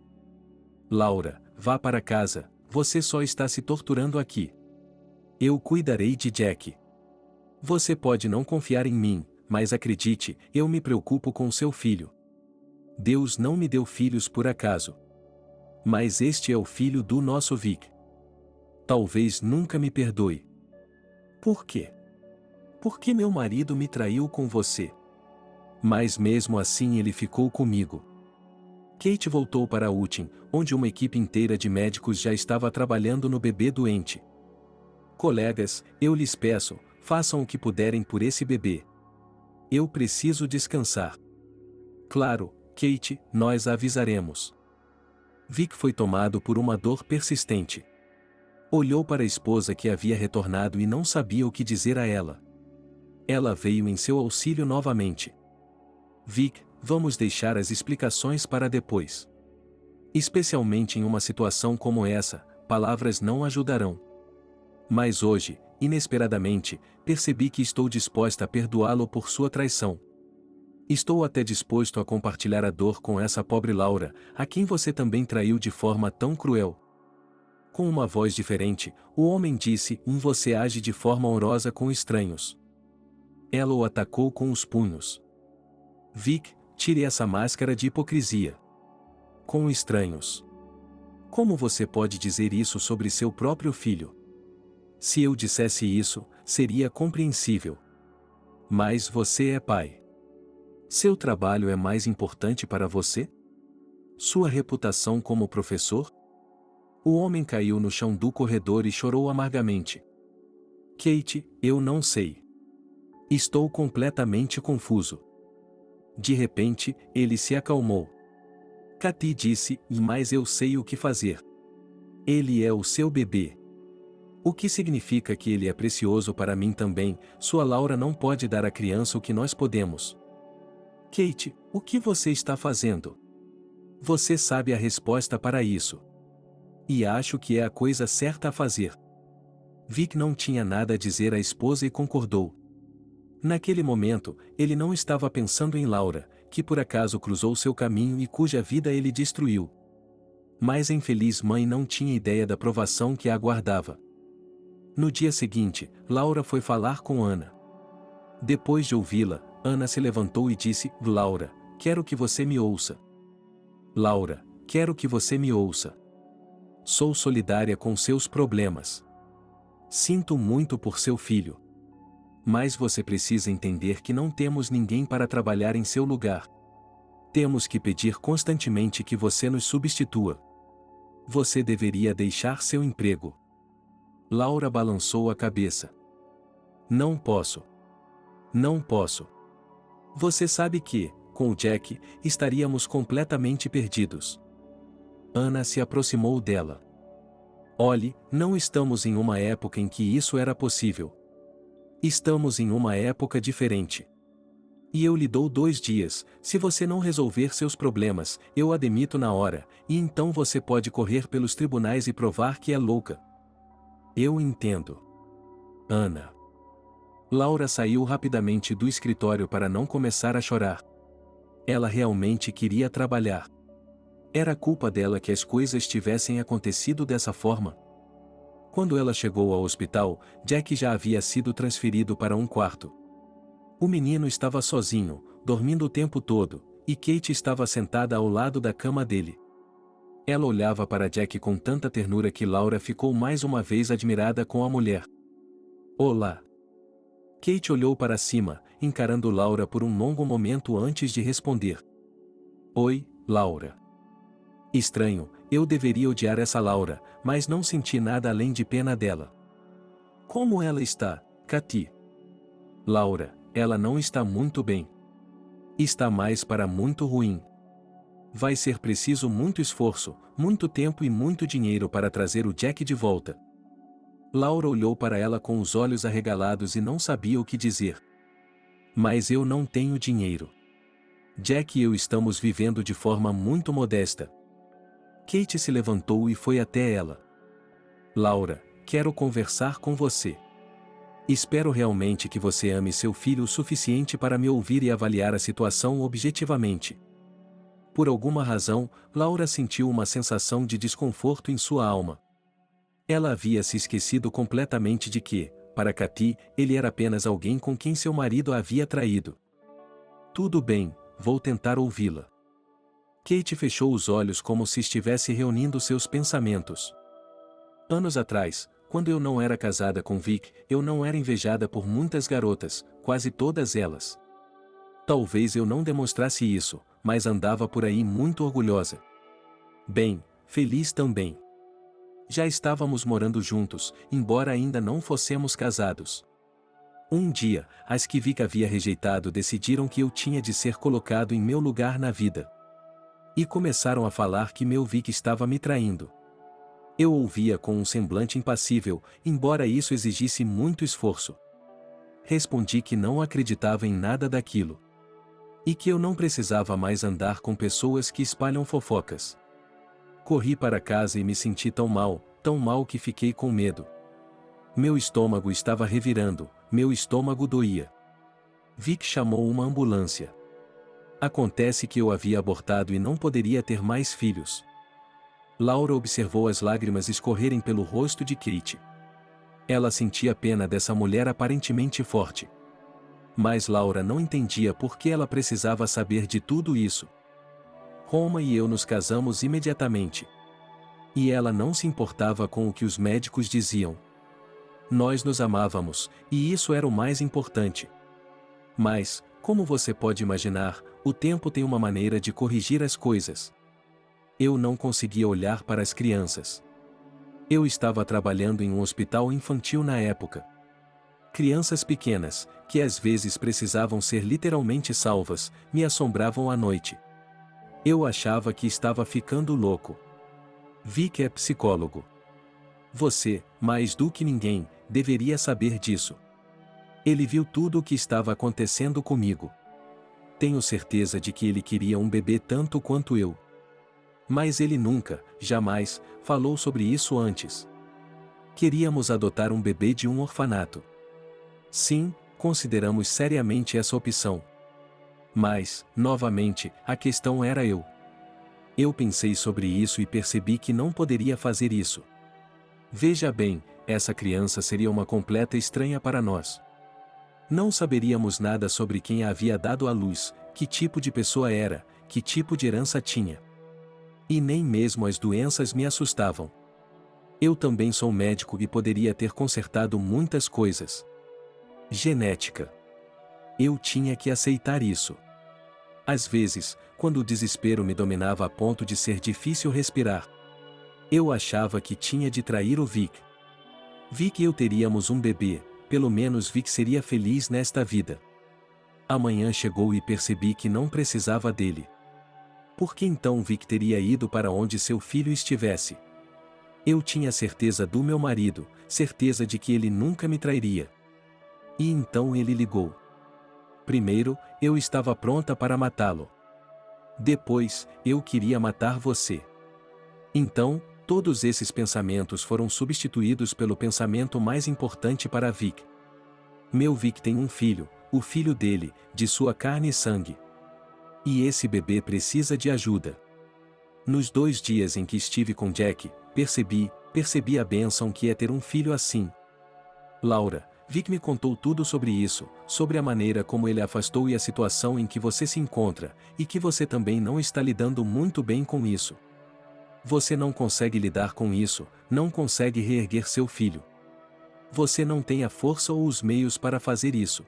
"Laura, vá para casa, você só está se torturando aqui. Eu cuidarei de Jack. Você pode não confiar em mim, mas acredite, eu me preocupo com seu filho. Deus não me deu filhos por acaso. Mas este é o filho do nosso Vic. Talvez nunca me perdoe." "Por quê?" "Porque meu marido me traiu com você. Mas mesmo assim ele ficou comigo." Kate voltou para Utim, onde uma equipe inteira de médicos já estava trabalhando no bebê doente. "Colegas, eu lhes peço, façam o que puderem por esse bebê. Eu preciso descansar." "Claro, Kate, nós a avisaremos." Vic foi tomado por uma dor persistente. Olhou para a esposa que havia retornado e não sabia o que dizer a ela. Ela veio em seu auxílio novamente. "Vic, vamos deixar as explicações para depois. Especialmente em uma situação como essa, palavras não ajudarão. Mas hoje, inesperadamente, percebi que estou disposta a perdoá-lo por sua traição. Estou até disposto a compartilhar a dor com essa pobre Laura, a quem você também traiu de forma tão cruel." Com uma voz diferente, o homem disse: "Você age de forma honrosa com estranhos." Ela o atacou com os punhos. "Vic, tire essa máscara de hipocrisia. Com estranhos. Como você pode dizer isso sobre seu próprio filho? Se eu dissesse isso, seria compreensível. Mas você é pai. Seu trabalho é mais importante para você? Sua reputação como professor?" O homem caiu no chão do corredor e chorou amargamente. "Kate, eu não sei. Estou completamente confuso." De repente, ele se acalmou. Katy disse: "Mas eu sei o que fazer. Ele é o seu bebê. O que significa que ele é precioso para mim também. Sua Laura não pode dar à criança o que nós podemos." "Kate, o que você está fazendo? Você sabe a resposta para isso. E acho que é a coisa certa a fazer." Vic não tinha nada a dizer à esposa e concordou. Naquele momento, ele não estava pensando em Laura, que por acaso cruzou seu caminho e cuja vida ele destruiu. Mas a infeliz mãe não tinha ideia da provação que a aguardava. No dia seguinte, Laura foi falar com Ana. Depois de ouvi-la, Ana se levantou e disse: Laura, quero que você me ouça. Laura, quero que você me ouça. Sou solidária com seus problemas. Sinto muito por seu filho. Mas você precisa entender que não temos ninguém para trabalhar em seu lugar. Temos que pedir constantemente que você nos substitua. Você deveria deixar seu emprego. Laura balançou a cabeça. Não posso. Não posso. Você sabe que, com o Jack, estaríamos completamente perdidos. Ana se aproximou dela. Olhe, não estamos em uma época em que isso era possível. Estamos em uma época diferente. E eu lhe dou 2 dias, se você não resolver seus problemas, eu a demito na hora, e então você pode correr pelos tribunais e provar que é louca. Eu entendo. Ana. Laura saiu rapidamente do escritório para não começar a chorar. Ela realmente queria trabalhar. Era culpa dela que as coisas tivessem acontecido dessa forma. Quando ela chegou ao hospital, Jack já havia sido transferido para um quarto. O menino estava sozinho, dormindo o tempo todo, e Kate estava sentada ao lado da cama dele. Ela olhava para Jack com tanta ternura que Laura ficou mais uma vez admirada com a mulher. Olá! Kate olhou para cima, encarando Laura por um longo momento antes de responder. Oi, Laura. Estranho, eu deveria odiar essa Laura, mas não senti nada além de pena dela. Como ela está, Katy? Laura, ela não está muito bem. Está mais para muito ruim. Vai ser preciso muito esforço, muito tempo e muito dinheiro para trazer o Jack de volta. Laura olhou para ela com os olhos arregalados e não sabia o que dizer. Mas eu não tenho dinheiro. Jack e eu estamos vivendo de forma muito modesta. Kate se levantou e foi até ela. Laura, quero conversar com você. Espero realmente que você ame seu filho o suficiente para me ouvir e avaliar a situação objetivamente. Por alguma razão, Laura sentiu uma sensação de desconforto em sua alma. Ela havia se esquecido completamente de que, para Katy, ele era apenas alguém com quem seu marido a havia traído. Tudo bem, vou tentar ouvi-la. Kate fechou os olhos como se estivesse reunindo seus pensamentos. Anos atrás, quando eu não era casada com Vic, eu não era invejada por muitas garotas, quase todas elas. Talvez eu não demonstrasse isso, mas andava por aí muito orgulhosa. Bem, feliz também. Já estávamos morando juntos, embora ainda não fôssemos casados. Um dia, as que Vic havia rejeitado decidiram que eu tinha de ser colocado em meu lugar na vida. E começaram a falar que meu Vic estava me traindo. Eu ouvia com um semblante impassível, embora isso exigisse muito esforço. Respondi que não acreditava em nada daquilo. E que eu não precisava mais andar com pessoas que espalham fofocas. Corri para casa e me senti tão mal que fiquei com medo. Meu estômago estava revirando, meu estômago doía. Vic chamou uma ambulância. Acontece que eu havia abortado e não poderia ter mais filhos. Laura observou as lágrimas escorrerem pelo rosto de Kate. Ela sentia pena dessa mulher aparentemente forte. Mas Laura não entendia por que ela precisava saber de tudo isso. Roma e eu nos casamos imediatamente. E ela não se importava com o que os médicos diziam. Nós nos amávamos, e isso era o mais importante. Mas, como você pode imaginar, o tempo tem uma maneira de corrigir as coisas. Eu não conseguia olhar para as crianças. Eu estava trabalhando em um hospital infantil na época. Crianças pequenas, que às vezes precisavam ser literalmente salvas, me assombravam à noite. Eu achava que estava ficando louco. Vic é psicólogo. Você, mais do que ninguém, deveria saber disso. Ele viu tudo o que estava acontecendo comigo. Tenho certeza de que ele queria um bebê tanto quanto eu. Mas ele nunca, jamais, falou sobre isso antes. Queríamos adotar um bebê de um orfanato. Sim, consideramos seriamente essa opção. Mas, novamente, a questão era eu. Eu pensei sobre isso e percebi que não poderia fazer isso. Veja bem, essa criança seria uma completa estranha para nós. Não saberíamos nada sobre quem a havia dado à luz, que tipo de pessoa era, que tipo de herança tinha. E nem mesmo as doenças me assustavam. Eu também sou médico e poderia ter consertado muitas coisas. Genética. Eu tinha que aceitar isso. Às vezes, quando o desespero me dominava a ponto de ser difícil respirar, eu achava que tinha de trair o Vic. Vi que eu teríamos um bebê, pelo menos vi que seria feliz nesta vida. Amanhã chegou e percebi que não precisava dele. Por que então vi que teria ido para onde seu filho estivesse? Eu tinha certeza do meu marido, certeza de que ele nunca me trairia. E então ele ligou. Primeiro, eu estava pronta para matá-lo. Depois, eu queria matar você. Então, todos esses pensamentos foram substituídos pelo pensamento mais importante para Vic. Meu Vic tem um filho, o filho dele, de sua carne e sangue. E esse bebê precisa de ajuda. Nos 2 dias em que estive com Jack, percebi a bênção que é ter um filho assim. Laura, Vic me contou tudo sobre isso, sobre a maneira como ele afastou e a situação em que você se encontra, e que você também não está lidando muito bem com isso. Você não consegue lidar com isso, não consegue reerguer seu filho. Você não tem a força ou os meios para fazer isso.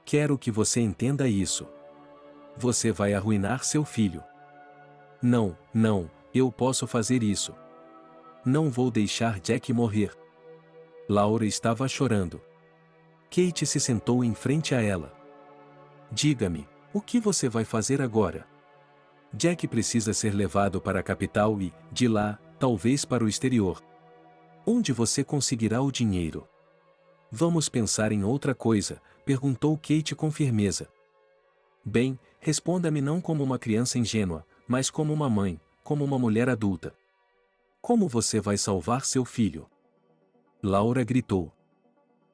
Quero que você entenda isso. Você vai arruinar seu filho. Não, eu posso fazer isso. Não vou deixar Jack morrer. Laura estava chorando. Kate se sentou em frente a ela. Diga-me, o que você vai fazer agora? Jack precisa ser levado para a capital e, de lá, talvez para o exterior. Onde você conseguirá o dinheiro? Vamos pensar em outra coisa, perguntou Kate com firmeza. Bem, responda-me não como uma criança ingênua, mas como uma mãe, como uma mulher adulta. Como você vai salvar seu filho? Laura gritou.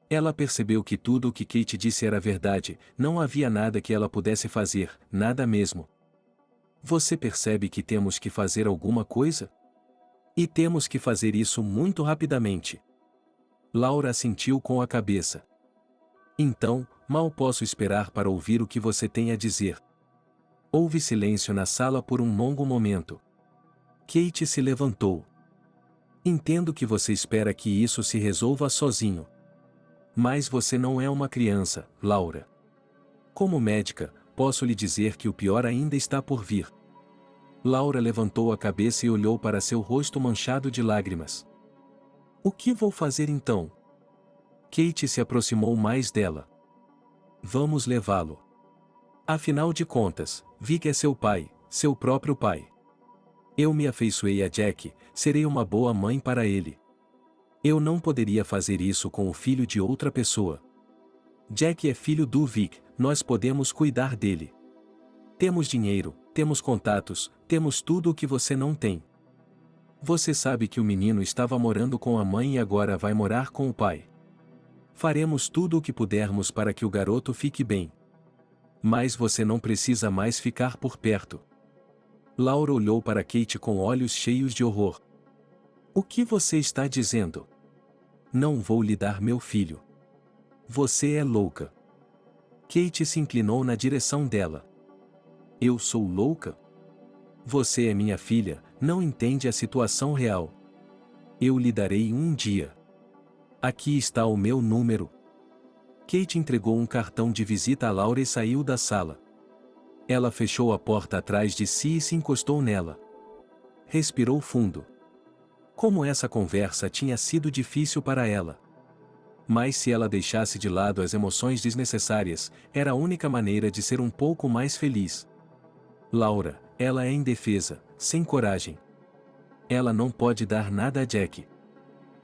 Ela percebeu que tudo o que Kate disse era verdade, não havia nada que ela pudesse fazer, nada mesmo. Você percebe que temos que fazer alguma coisa? E temos que fazer isso muito rapidamente. Laura assentiu com a cabeça. Então, mal posso esperar para ouvir o que você tem a dizer. Houve silêncio na sala por um longo momento. Kate se levantou. Entendo que você espera que isso se resolva sozinho. Mas você não é uma criança, Laura. Como médica, posso lhe dizer que o pior ainda está por vir. Laura levantou a cabeça e olhou para seu rosto manchado de lágrimas. O que vou fazer então? Kate se aproximou mais dela. Vamos levá-lo. Afinal de contas, Vic é seu pai, seu próprio pai. Eu me afeiçoei a Jack, serei uma boa mãe para ele. Eu não poderia fazer isso com o filho de outra pessoa. Jack é filho do Vic, nós podemos cuidar dele. Temos dinheiro, temos contatos, temos tudo o que você não tem. Você sabe que o menino estava morando com a mãe e agora vai morar com o pai. Faremos tudo o que pudermos para que o garoto fique bem. Mas você não precisa mais ficar por perto. Laura olhou para Kate com olhos cheios de horror. O que você está dizendo? Não vou lhe dar meu filho. Você é louca. Kate se inclinou na direção dela. Eu sou louca? Você é minha filha, não entende a situação real. Eu lhe darei um dia. Aqui está o meu número. Kate entregou um cartão de visita a Laura e saiu da sala. Ela fechou a porta atrás de si e se encostou nela. Respirou fundo. Como essa conversa tinha sido difícil para ela. Mas se ela deixasse de lado as emoções desnecessárias, era a única maneira de ser um pouco mais feliz. Laura, ela é indefesa, sem coragem. Ela não pode dar nada a Jack.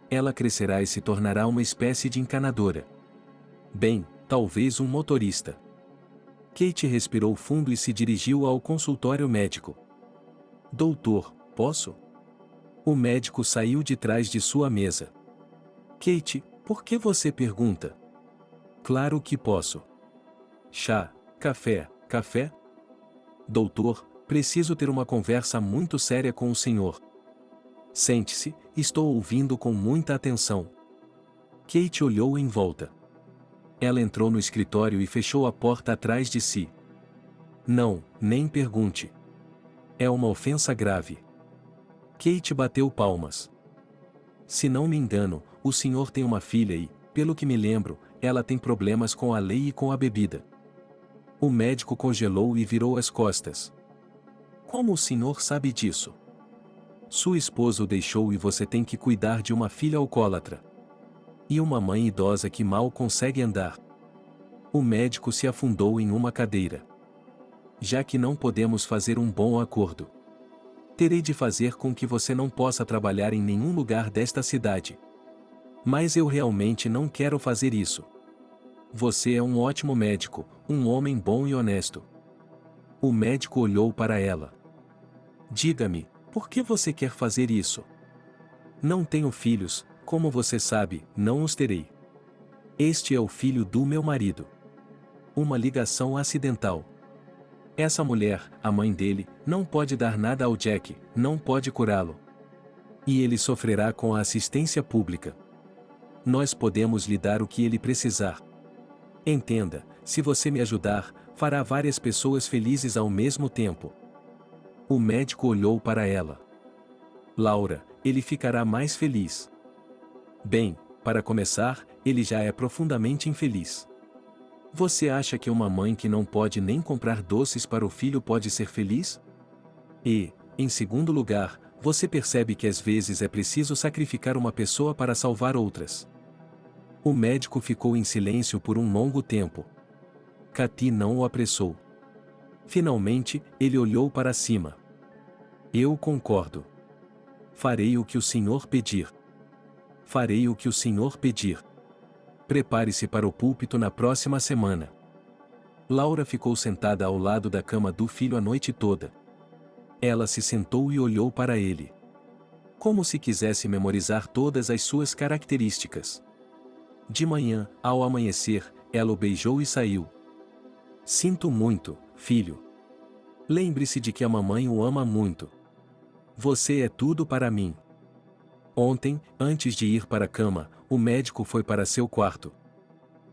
Ela crescerá e se tornará uma espécie de encanadora. Bem, talvez um motorista. Kate respirou fundo e se dirigiu ao consultório médico. Doutor, posso? O médico saiu de trás de sua mesa. Kate, por que você pergunta? Claro que posso. Chá, café, café? Doutor, preciso ter uma conversa muito séria com o senhor. Sente-se, estou ouvindo com muita atenção. Kate olhou em volta. Ela entrou no escritório e fechou a porta atrás de si. Não, nem pergunte. É uma ofensa grave. Kate bateu palmas. Se não me engano, o senhor tem uma filha e, pelo que me lembro, ela tem problemas com a lei e com a bebida. O médico congelou e virou as costas. Como o senhor sabe disso? Sua esposa o deixou e você tem que cuidar de uma filha alcoólatra. E uma mãe idosa que mal consegue andar. O médico se afundou em uma cadeira. Já que não podemos fazer um bom acordo, terei de fazer com que você não possa trabalhar em nenhum lugar desta cidade. Mas eu realmente não quero fazer isso. Você é um ótimo médico, um homem bom e honesto. O médico olhou para ela. Diga-me, por que você quer fazer isso? Não tenho filhos, como você sabe, não os terei. Este é o filho do meu marido. Uma ligação acidental. Essa mulher, a mãe dele, não pode dar nada ao Jack, não pode curá-lo. E ele sofrerá com a assistência pública. Nós podemos lhe dar o que ele precisar. Entenda, se você me ajudar, fará várias pessoas felizes ao mesmo tempo. O médico olhou para ela. Laura, ele ficará mais feliz. Bem, para começar, ele já é profundamente infeliz. Você acha que uma mãe que não pode nem comprar doces para o filho pode ser feliz? E, em segundo lugar, você percebe que às vezes é preciso sacrificar uma pessoa para salvar outras. O médico ficou em silêncio por um longo tempo. Katy não o apressou. Finalmente, ele olhou para cima. Eu concordo. Farei o que o senhor pedir. Farei o que o senhor pedir. Prepare-se para o púlpito na próxima semana. Laura ficou sentada ao lado da cama do filho a noite toda. Ela se sentou e olhou para ele. Como se quisesse memorizar todas as suas características. De manhã, ao amanhecer, ela o beijou e saiu. Sinto muito, filho. Lembre-se de que a mamãe o ama muito. Você é tudo para mim. Ontem, antes de ir para a cama, o médico foi para seu quarto.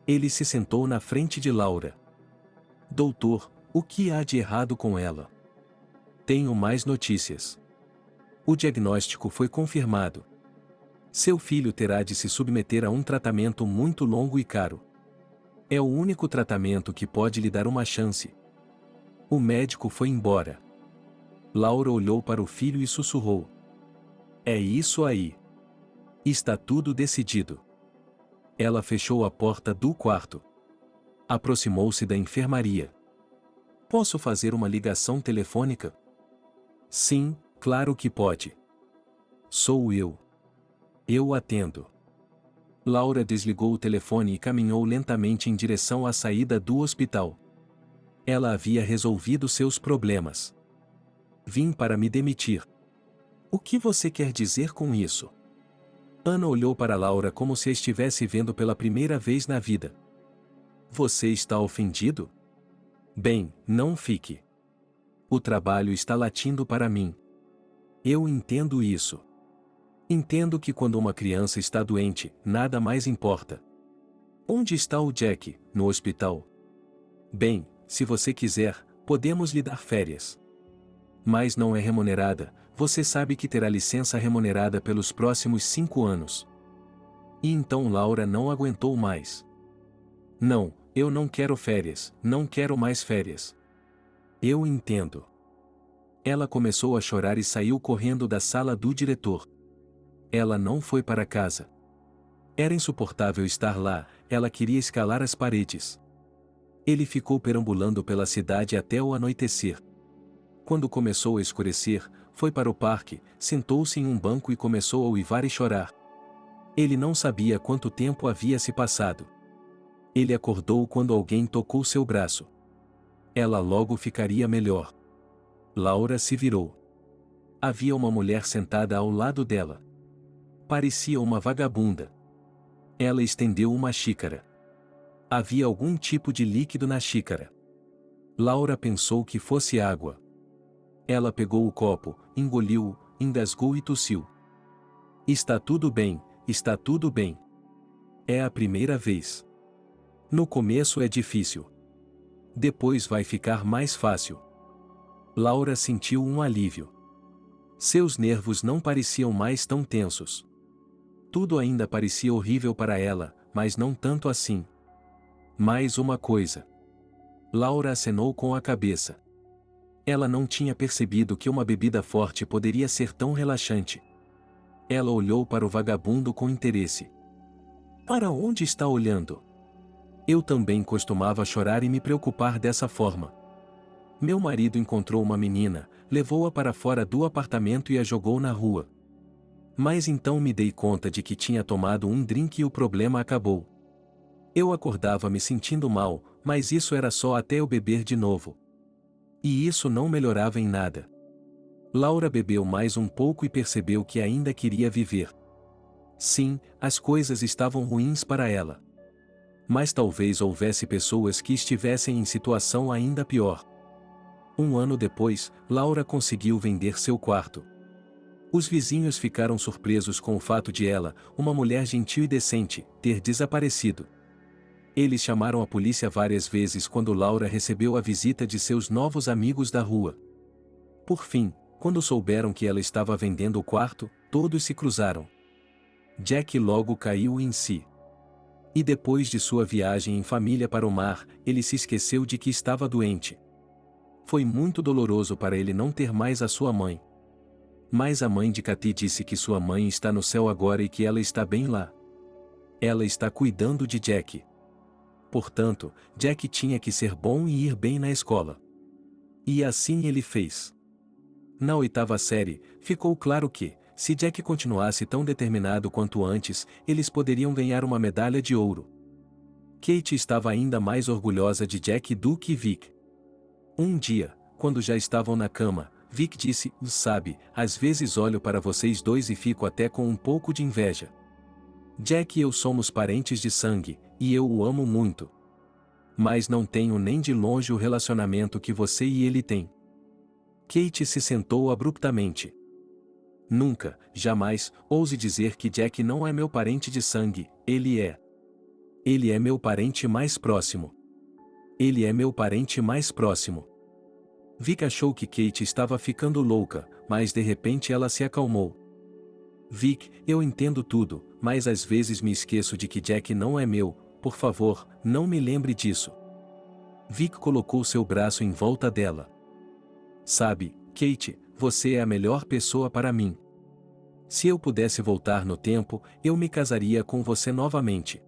Ele se sentou na frente de Laura. Doutor, o que há de errado com ela? Tenho mais notícias. O diagnóstico foi confirmado. Seu filho terá de se submeter a um tratamento muito longo e caro. É o único tratamento que pode lhe dar uma chance. O médico foi embora. Laura olhou para o filho e sussurrou. É isso aí. Está tudo decidido. Ela fechou a porta do quarto. Aproximou-se da enfermaria. Posso fazer uma ligação telefônica? Sim, claro que pode. Sou eu. Eu atendo. Laura desligou o telefone e caminhou lentamente em direção à saída do hospital. Ela havia resolvido seus problemas. Vim para me demitir. O que você quer dizer com isso? Ana olhou para Laura como se a estivesse vendo pela primeira vez na vida. Você está ofendido? Bem, não fique. O trabalho está latindo para mim. Eu entendo isso. Entendo que quando uma criança está doente, nada mais importa. Onde está o Jack? No hospital? Bem, se você quiser, podemos lhe dar férias. Mas não é remunerada, você sabe que terá licença remunerada pelos próximos 5 anos. E então Laura não aguentou mais. Não, eu não quero férias, não quero mais férias. Eu entendo. Ela começou a chorar e saiu correndo da sala do diretor. Ela não foi para casa. Era insuportável estar lá, ela queria escalar as paredes. Ele ficou perambulando pela cidade até o anoitecer. Quando começou a escurecer, foi para o parque, sentou-se em um banco e começou a uivar e chorar. Ele não sabia quanto tempo havia se passado. Ele acordou quando alguém tocou seu braço. Ela logo ficaria melhor. Laura se virou. Havia uma mulher sentada ao lado dela. Parecia uma vagabunda. Ela estendeu uma xícara. Havia algum tipo de líquido na xícara. Laura pensou que fosse água. Ela pegou o copo, engoliu-o, engasgou e tossiu. Está tudo bem, está tudo bem. É a primeira vez. No começo é difícil. Depois vai ficar mais fácil. Laura sentiu um alívio. Seus nervos não pareciam mais tão tensos. Tudo ainda parecia horrível para ela, mas não tanto assim. Mais uma coisa. Laura acenou com a cabeça. Ela não tinha percebido que uma bebida forte poderia ser tão relaxante. Ela olhou para o vagabundo com interesse. Para onde está olhando? Eu também costumava chorar e me preocupar dessa forma. Meu marido encontrou uma menina, levou-a para fora do apartamento e a jogou na rua. Mas então me dei conta de que tinha tomado um drink e o problema acabou. Eu acordava me sentindo mal, mas isso era só até eu beber de novo. E isso não melhorava em nada. Laura bebeu mais um pouco e percebeu que ainda queria viver. Sim, as coisas estavam ruins para ela. Mas talvez houvesse pessoas que estivessem em situação ainda pior. Um ano depois, Laura conseguiu vender seu quarto. Os vizinhos ficaram surpresos com o fato de ela, uma mulher gentil e decente, ter desaparecido. Eles chamaram a polícia várias vezes quando Laura recebeu a visita de seus novos amigos da rua. Por fim, quando souberam que ela estava vendendo o quarto, todos se cruzaram. Jack logo caiu em si. E depois de sua viagem em família para o mar, ele se esqueceu de que estava doente. Foi muito doloroso para ele não ter mais a sua mãe. Mas a mãe de Katy disse que sua mãe está no céu agora e que ela está bem lá. Ela está cuidando de Jack. Portanto, Jack tinha que ser bom e ir bem na escola. E assim ele fez. Na 8ª série, ficou claro que, se Jack continuasse tão determinado quanto antes, eles poderiam ganhar uma medalha de ouro. Kate estava ainda mais orgulhosa de Jack do que Vic. Um dia, quando já estavam na cama, Vic disse: "Sabe, às vezes olho para vocês dois e fico até com um pouco de inveja. Jack e eu somos parentes de sangue, e eu o amo muito. Mas não tenho nem de longe o relacionamento que você e ele têm." Kate se sentou abruptamente. Nunca, jamais, ouse dizer que Jack não é meu parente de sangue, ele é. Ele é meu parente mais próximo. Ele é meu parente mais próximo. Vic achou que Kate estava ficando louca, mas de repente ela se acalmou. Vic, eu entendo tudo, mas às vezes me esqueço de que Jack não é meu, por favor, não me lembre disso. Vic colocou seu braço em volta dela. Sabe, Kate, você é a melhor pessoa para mim. Se eu pudesse voltar no tempo, eu me casaria com você novamente.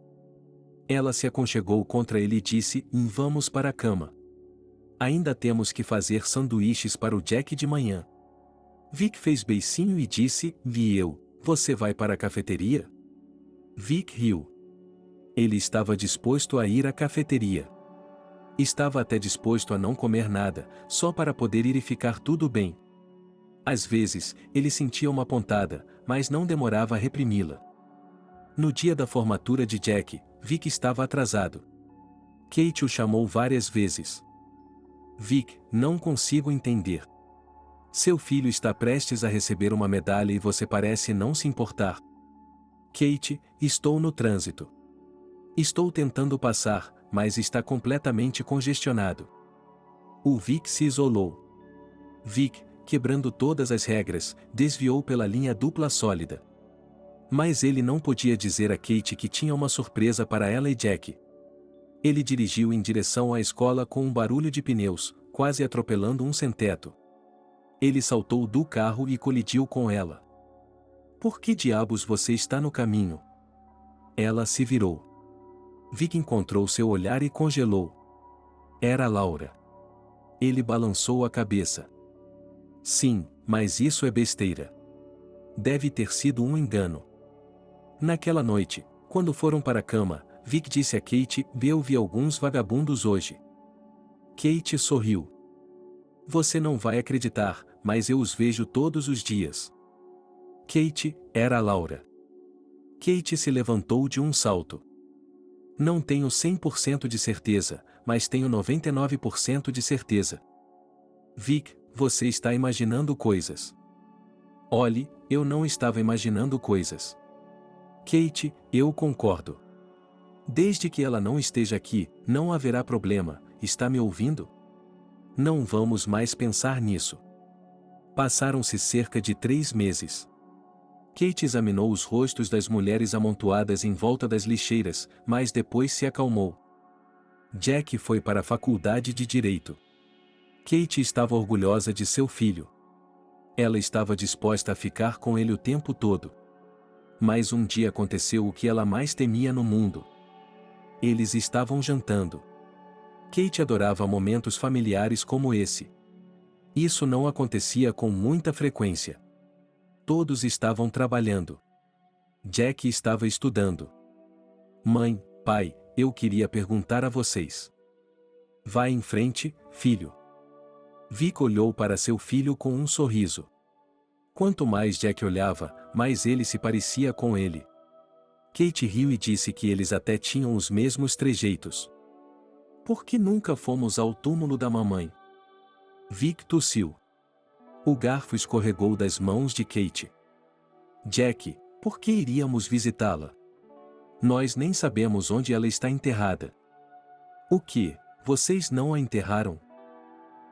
Ela se aconchegou contra ele e disse: "Vamos para a cama. Ainda temos que fazer sanduíches para o Jack de manhã." Vic fez beicinho e disse: "Vi eu, você vai para a cafeteria?" Vic riu. Ele estava disposto a ir à cafeteria. Estava até disposto a não comer nada, só para poder ir e ficar tudo bem. Às vezes, ele sentia uma pontada, mas não demorava a reprimi-la. No dia da formatura de Jack, Vic estava atrasado. Kate o chamou várias vezes. "Vic, não consigo entender. Seu filho está prestes a receber uma medalha e você parece não se importar." "Kate, estou no trânsito. Estou tentando passar, mas está completamente congestionado." O Vic se isolou. Vic, quebrando todas as regras, desviou pela linha dupla sólida. Mas ele não podia dizer a Kate que tinha uma surpresa para ela e Jack. Ele dirigiu em direção à escola com um barulho de pneus, quase atropelando um sem-teto. Ele saltou do carro e colidiu com ela. "Por que diabos você está no caminho?" Ela se virou. Vic encontrou seu olhar e congelou. Era Laura. Ele balançou a cabeça. "Sim, mas isso é besteira. Deve ter sido um engano." Naquela noite, quando foram para a cama, Vic disse a Kate: "Eu vi alguns vagabundos hoje." Kate sorriu. "Você não vai acreditar, mas eu os vejo todos os dias." Kate, era a Laura. Kate se levantou de um salto. "Não tenho 100% de certeza, mas tenho 99% de certeza." "Vic, você está imaginando coisas." "Olhe, eu não estava imaginando coisas." "Kate, eu concordo." Desde que ela não esteja aqui, não haverá problema, está me ouvindo? Não vamos mais pensar nisso. Passaram-se cerca de 3 meses. Kate examinou os rostos das mulheres amontoadas em volta das lixeiras, mas depois se acalmou. Jack foi para a faculdade de Direito. Kate estava orgulhosa de seu filho. Ela estava disposta a ficar com ele o tempo todo. Mas um dia aconteceu o que ela mais temia no mundo. Eles estavam jantando. Kate adorava momentos familiares como esse. Isso não acontecia com muita frequência. Todos estavam trabalhando. Jack estava estudando. Mãe, pai, eu queria perguntar a vocês. Vá em frente, filho. Vic olhou para seu filho com um sorriso. Quanto mais Jack olhava, mais ele se parecia com ele. Kate riu e disse que eles até tinham os mesmos trejeitos. Por que nunca fomos ao túmulo da mamãe? Vic tossiu. O garfo escorregou das mãos de Kate. Jack, por que iríamos visitá-la? Nós nem sabemos onde ela está enterrada. O que? Vocês não a enterraram?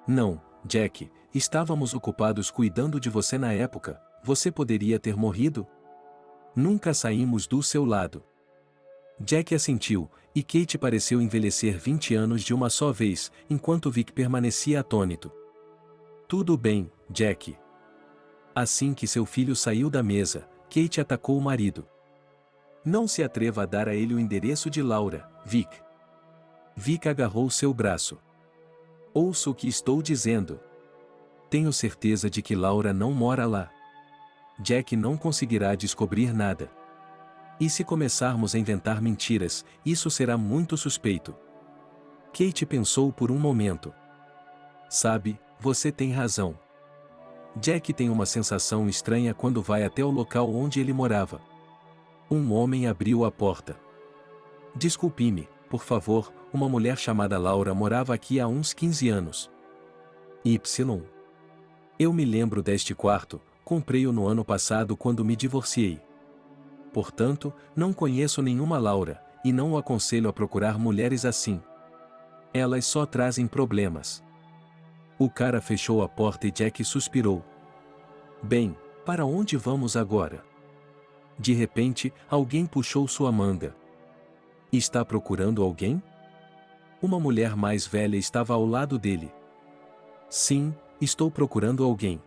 Não, Jack, estávamos ocupados cuidando de você na época, você poderia ter morrido? Nunca saímos do seu lado. Jack assentiu, e Kate pareceu envelhecer 20 anos de uma só vez, enquanto Vic permanecia atônito. Tudo bem, Jack. Assim que seu filho saiu da mesa, Kate atacou o marido. Não se atreva a dar a ele o endereço de Laura, Vic. Vic agarrou seu braço. Ouça o que estou dizendo. Tenho certeza de que Laura não mora lá. Jack não conseguirá descobrir nada. E se começarmos a inventar mentiras, isso será muito suspeito. Kate pensou por um momento. Sabe, você tem razão. Jack tem uma sensação estranha quando vai até o local onde ele morava. Um homem abriu a porta. Desculpe-me, por favor, uma mulher chamada Laura morava aqui há uns 15 anos. Y. Eu me lembro deste quarto, comprei-o no ano passado quando me divorciei. Portanto, não conheço nenhuma Laura, e não o aconselho a procurar mulheres assim. Elas só trazem problemas. O cara fechou a porta e Jack suspirou. Bem, para onde vamos agora? De repente, alguém puxou sua manga. Está procurando alguém? Uma mulher mais velha estava ao lado dele. Sim, estou procurando alguém.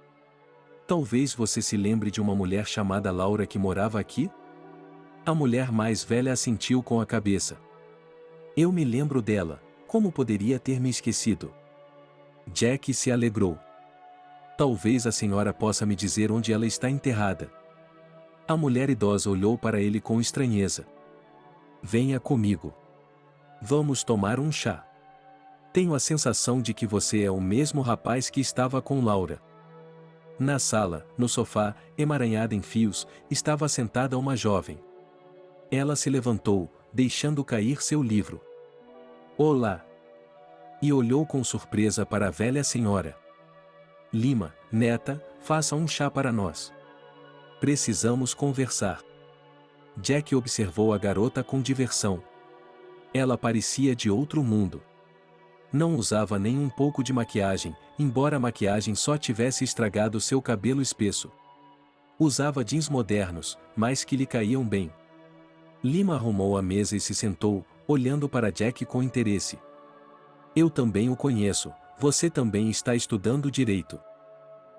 Talvez você se lembre de uma mulher chamada Laura que morava aqui? A mulher mais velha assentiu com a cabeça. Eu me lembro dela, como poderia ter me esquecido? Jack se alegrou. Talvez a senhora possa me dizer onde ela está enterrada. A mulher idosa olhou para ele com estranheza. Venha comigo. Vamos tomar um chá. Tenho a sensação de que você é o mesmo rapaz que estava com Laura. Na sala, no sofá, emaranhada em fios, estava sentada uma jovem. Ela se levantou, deixando cair seu livro. Olá! E olhou com surpresa para a velha senhora. Lima, neta, faça um chá para nós. Precisamos conversar. Jack observou a garota com diversão. Ela parecia de outro mundo. Não usava nem um pouco de maquiagem, embora a maquiagem só tivesse estragado seu cabelo espesso. Usava jeans modernos, mas que lhe caíam bem. Lima arrumou a mesa e se sentou, olhando para Jack com interesse. Eu também o conheço, você também está estudando direito.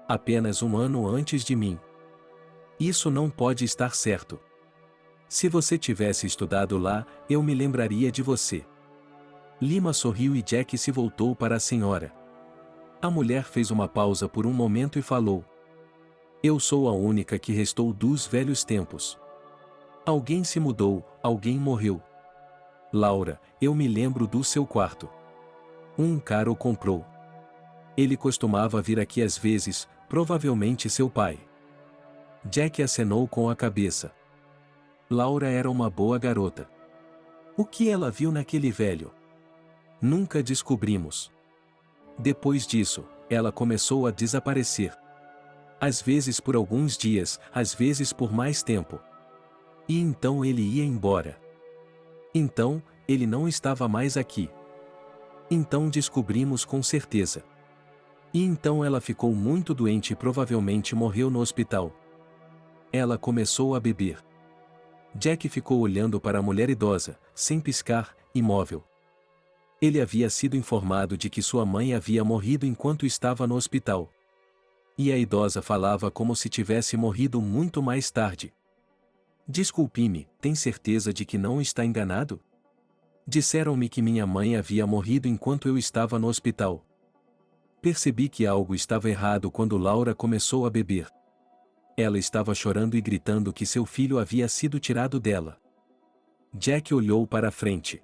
Apenas um ano antes de mim. Isso não pode estar certo. Se você tivesse estudado lá, eu me lembraria de você. Lima sorriu e Jack se voltou para a senhora. A mulher fez uma pausa por um momento e falou. Eu sou a única que restou dos velhos tempos. Alguém se mudou, alguém morreu. Laura, eu me lembro do seu quarto. Um cara o comprou. Ele costumava vir aqui às vezes, provavelmente seu pai. Jack acenou com a cabeça. Laura era uma boa garota. O que ela viu naquele velho? Nunca descobrimos. Depois disso, ela começou a desaparecer. Às vezes por alguns dias, às vezes por mais tempo. E então ele ia embora. Então, ele não estava mais aqui. Então descobrimos com certeza. E então ela ficou muito doente e provavelmente morreu no hospital. Ela começou a beber. Jack ficou olhando para a mulher idosa, sem piscar, imóvel. Ele havia sido informado de que sua mãe havia morrido enquanto estava no hospital. E a idosa falava como se tivesse morrido muito mais tarde. Desculpe-me, tem certeza de que não está enganado? Disseram-me que minha mãe havia morrido enquanto eu estava no hospital. Percebi que algo estava errado quando Laura começou a beber. Ela estava chorando e gritando que seu filho havia sido tirado dela. Jack olhou para a frente.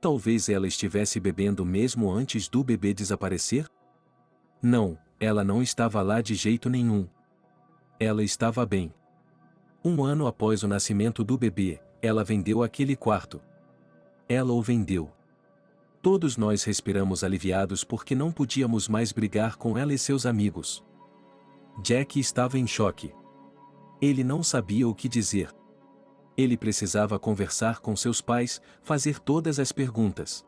Talvez ela estivesse bebendo mesmo antes do bebê desaparecer? Não, ela não estava lá de jeito nenhum. Ela estava bem. 1 ano após o nascimento do bebê, ela vendeu aquele quarto. Ela o vendeu. Todos nós respiramos aliviados porque não podíamos mais brigar com ela e seus amigos. Jack estava em choque. Ele não sabia o que dizer. Ele precisava conversar com seus pais, fazer todas as perguntas.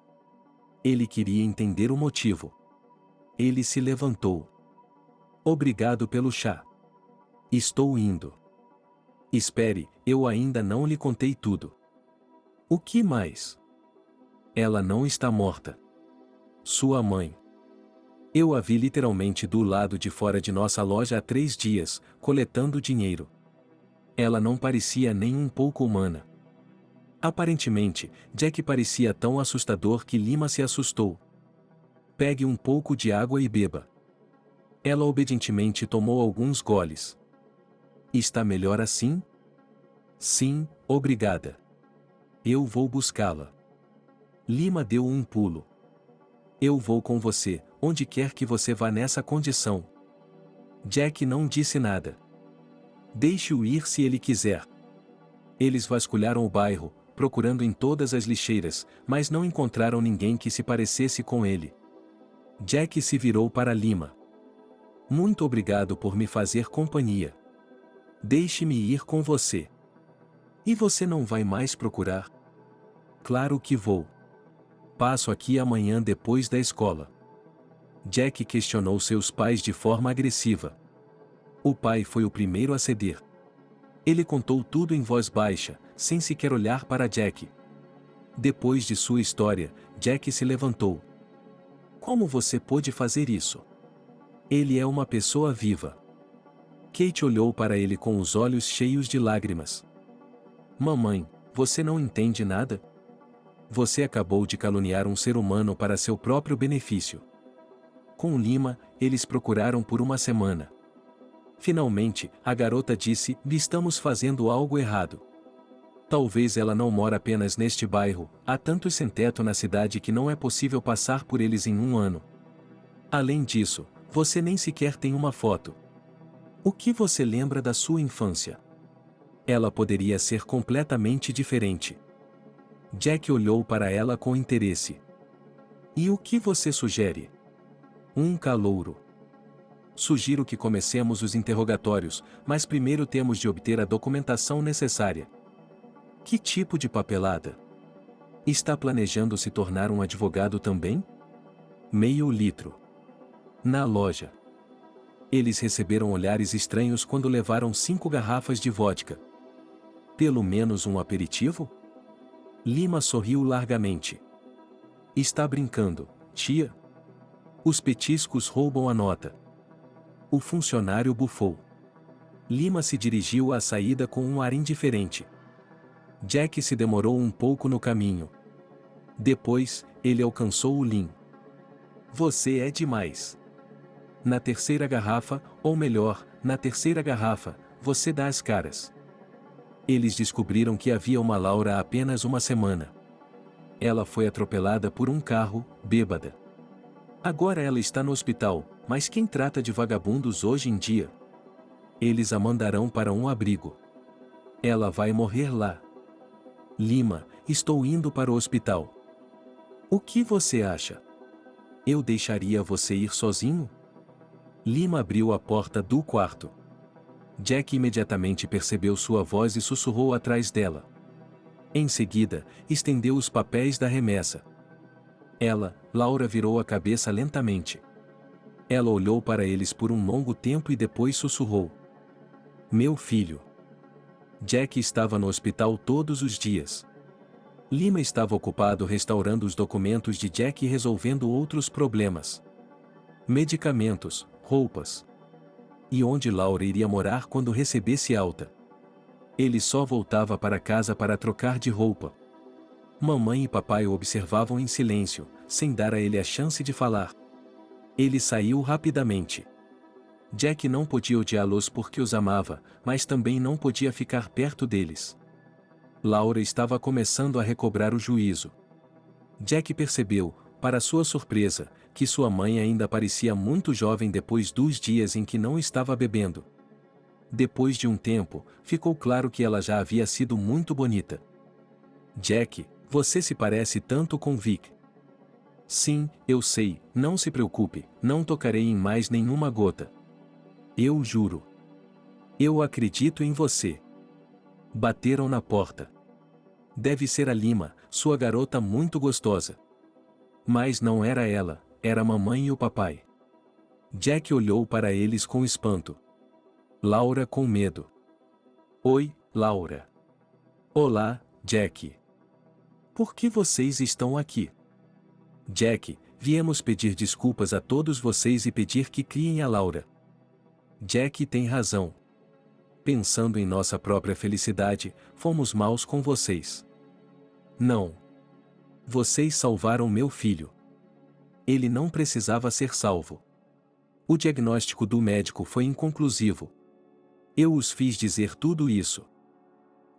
Ele queria entender o motivo. Ele se levantou. Obrigado pelo chá. Estou indo. Espere, eu ainda não lhe contei tudo. O que mais? Ela não está morta. Sua mãe. Eu a vi literalmente do lado de fora de nossa loja há 3 dias, coletando dinheiro. Ela não parecia nem um pouco humana. Aparentemente, Jack parecia tão assustador que Lima se assustou. Pegue um pouco de água e beba. Ela obedientemente tomou alguns goles. Está melhor assim? Sim, obrigada. Eu vou buscá-la. Lima deu um pulo. Eu vou com você, onde quer que você vá nessa condição. Jack não disse nada. Deixe-o ir se ele quiser. Eles vasculharam o bairro, procurando em todas as lixeiras, mas não encontraram ninguém que se parecesse com ele. Jack se virou para Lima. Muito obrigado por me fazer companhia. Deixe-me ir com você. E você não vai mais procurar? Claro que vou. Passo aqui amanhã depois da escola. Jack questionou seus pais de forma agressiva. O pai foi o primeiro a ceder. Ele contou tudo em voz baixa, sem sequer olhar para Jack. Depois de sua história, Jack se levantou. Como você pôde fazer isso? Ele é uma pessoa viva. Kate olhou para ele com os olhos cheios de lágrimas. Mamãe, você não entende nada? Você acabou de caluniar um ser humano para seu próprio benefício. Com Lima, eles procuraram por 1 semana. Finalmente, a garota disse: estamos fazendo algo errado. Talvez ela não mora apenas neste bairro, há tantos sem-teto na cidade que não é possível passar por eles em 1 ano. Além disso, você nem sequer tem uma foto. O que você lembra da sua infância? Ela poderia ser completamente diferente. Jack olhou para ela com interesse. E o que você sugere? Um calouro. Sugiro que comecemos os interrogatórios, mas primeiro temos de obter a documentação necessária. Que tipo de papelada? Está planejando se tornar um advogado também? Meio litro. Na loja. Eles receberam olhares estranhos quando levaram 5 garrafas de vodka. Pelo menos um aperitivo? Lima sorriu largamente. Está brincando, tia? Os petiscos roubam a nota. O funcionário bufou. Lima se dirigiu à saída com um ar indiferente. Jack se demorou um pouco no caminho. Depois, ele alcançou o Lin. Você é demais. Na terceira garrafa, ou melhor, na terceira garrafa, você dá as caras. Eles descobriram que havia uma Laura há apenas 1 semana. Ela foi atropelada por um carro, bêbada. Agora ela está no hospital, mas quem trata de vagabundos hoje em dia? Eles a mandarão para um abrigo. Ela vai morrer lá. Lima, estou indo para o hospital. O que você acha? Eu deixaria você ir sozinho? Lima abriu a porta do quarto. Jack imediatamente percebeu sua voz e sussurrou atrás dela. Em seguida, estendeu os papéis da remessa. Laura virou a cabeça lentamente. Ela olhou para eles por um longo tempo e depois sussurrou: Meu filho. Jack estava no hospital todos os dias. Lima estava ocupado restaurando os documentos de Jack e resolvendo outros problemas. Medicamentos, roupas. E onde Laura iria morar quando recebesse alta. Ele só voltava para casa para trocar de roupa. Mamãe e papai o observavam em silêncio, sem dar a ele a chance de falar. Ele saiu rapidamente. Jack não podia odiá-los porque os amava, mas também não podia ficar perto deles. Laura estava começando a recobrar o juízo. Jack percebeu, para sua surpresa, que sua mãe ainda parecia muito jovem depois dos dias em que não estava bebendo. Depois de um tempo, ficou claro que ela já havia sido muito bonita. Jack, você se parece tanto com Vic. Sim, eu sei, não se preocupe, não tocarei em mais nenhuma gota. Eu juro. Eu acredito em você. Bateram na porta. Deve ser a Lima, sua garota muito gostosa. Mas não era ela, era a mamãe e o papai. Jack olhou para eles com espanto. Laura com medo. Oi, Laura. Olá, Jack. Por que vocês estão aqui? Jack, viemos pedir desculpas a todos vocês e pedir que criem a Laura. Jack tem razão. Pensando em nossa própria felicidade, fomos maus com vocês. Não. Vocês salvaram meu filho. Ele não precisava ser salvo. O diagnóstico do médico foi inconclusivo. Eu os fiz dizer tudo isso.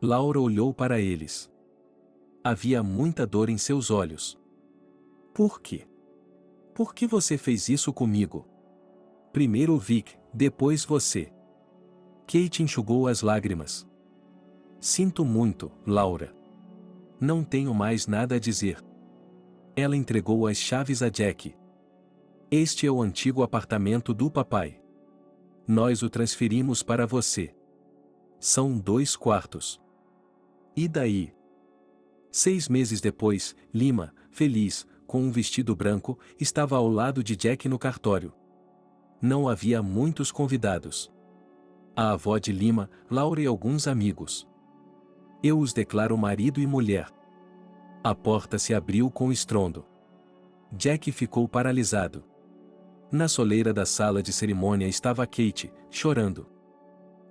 Laura olhou para eles. Havia muita dor em seus olhos. Por quê? Por que você fez isso comigo? Primeiro o Vic, depois você. Kate enxugou as lágrimas. Sinto muito, Laura. Não tenho mais nada a dizer. Ela entregou as chaves a Jack. Este é o antigo apartamento do papai. Nós o transferimos para você. São 2 quartos. E daí? 6 meses depois, Lima, feliz, com um vestido branco, estava ao lado de Jack no cartório. Não havia muitos convidados. A avó de Lima, Laura e alguns amigos. Eu os declaro marido e mulher. A porta se abriu com estrondo. Jack ficou paralisado. Na soleira da sala de cerimônia estava Kate, chorando.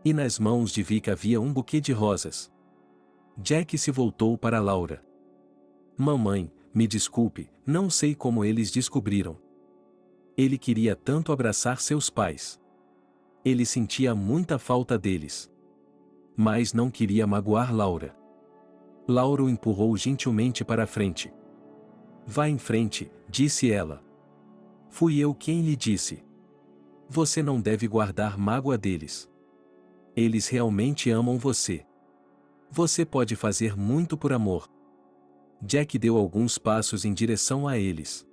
E nas mãos de Vic havia um buquê de rosas. Jack se voltou para Laura. Mamãe, me desculpe, não sei como eles descobriram. Ele queria tanto abraçar seus pais. Ele sentia muita falta deles. Mas não queria magoar Laura. Laura o empurrou gentilmente para a frente. Vá em frente, disse ela. Fui eu quem lhe disse. Você não deve guardar mágoa deles. Eles realmente amam você. Você pode fazer muito por amor. Jack deu alguns passos em direção a eles.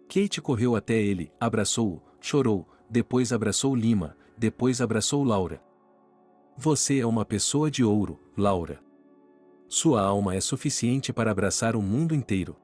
Kate correu até ele, abraçou-o, chorou, depois abraçou Lima, depois abraçou Laura. Você é uma pessoa de ouro, Laura. Sua alma é suficiente para abraçar o mundo inteiro.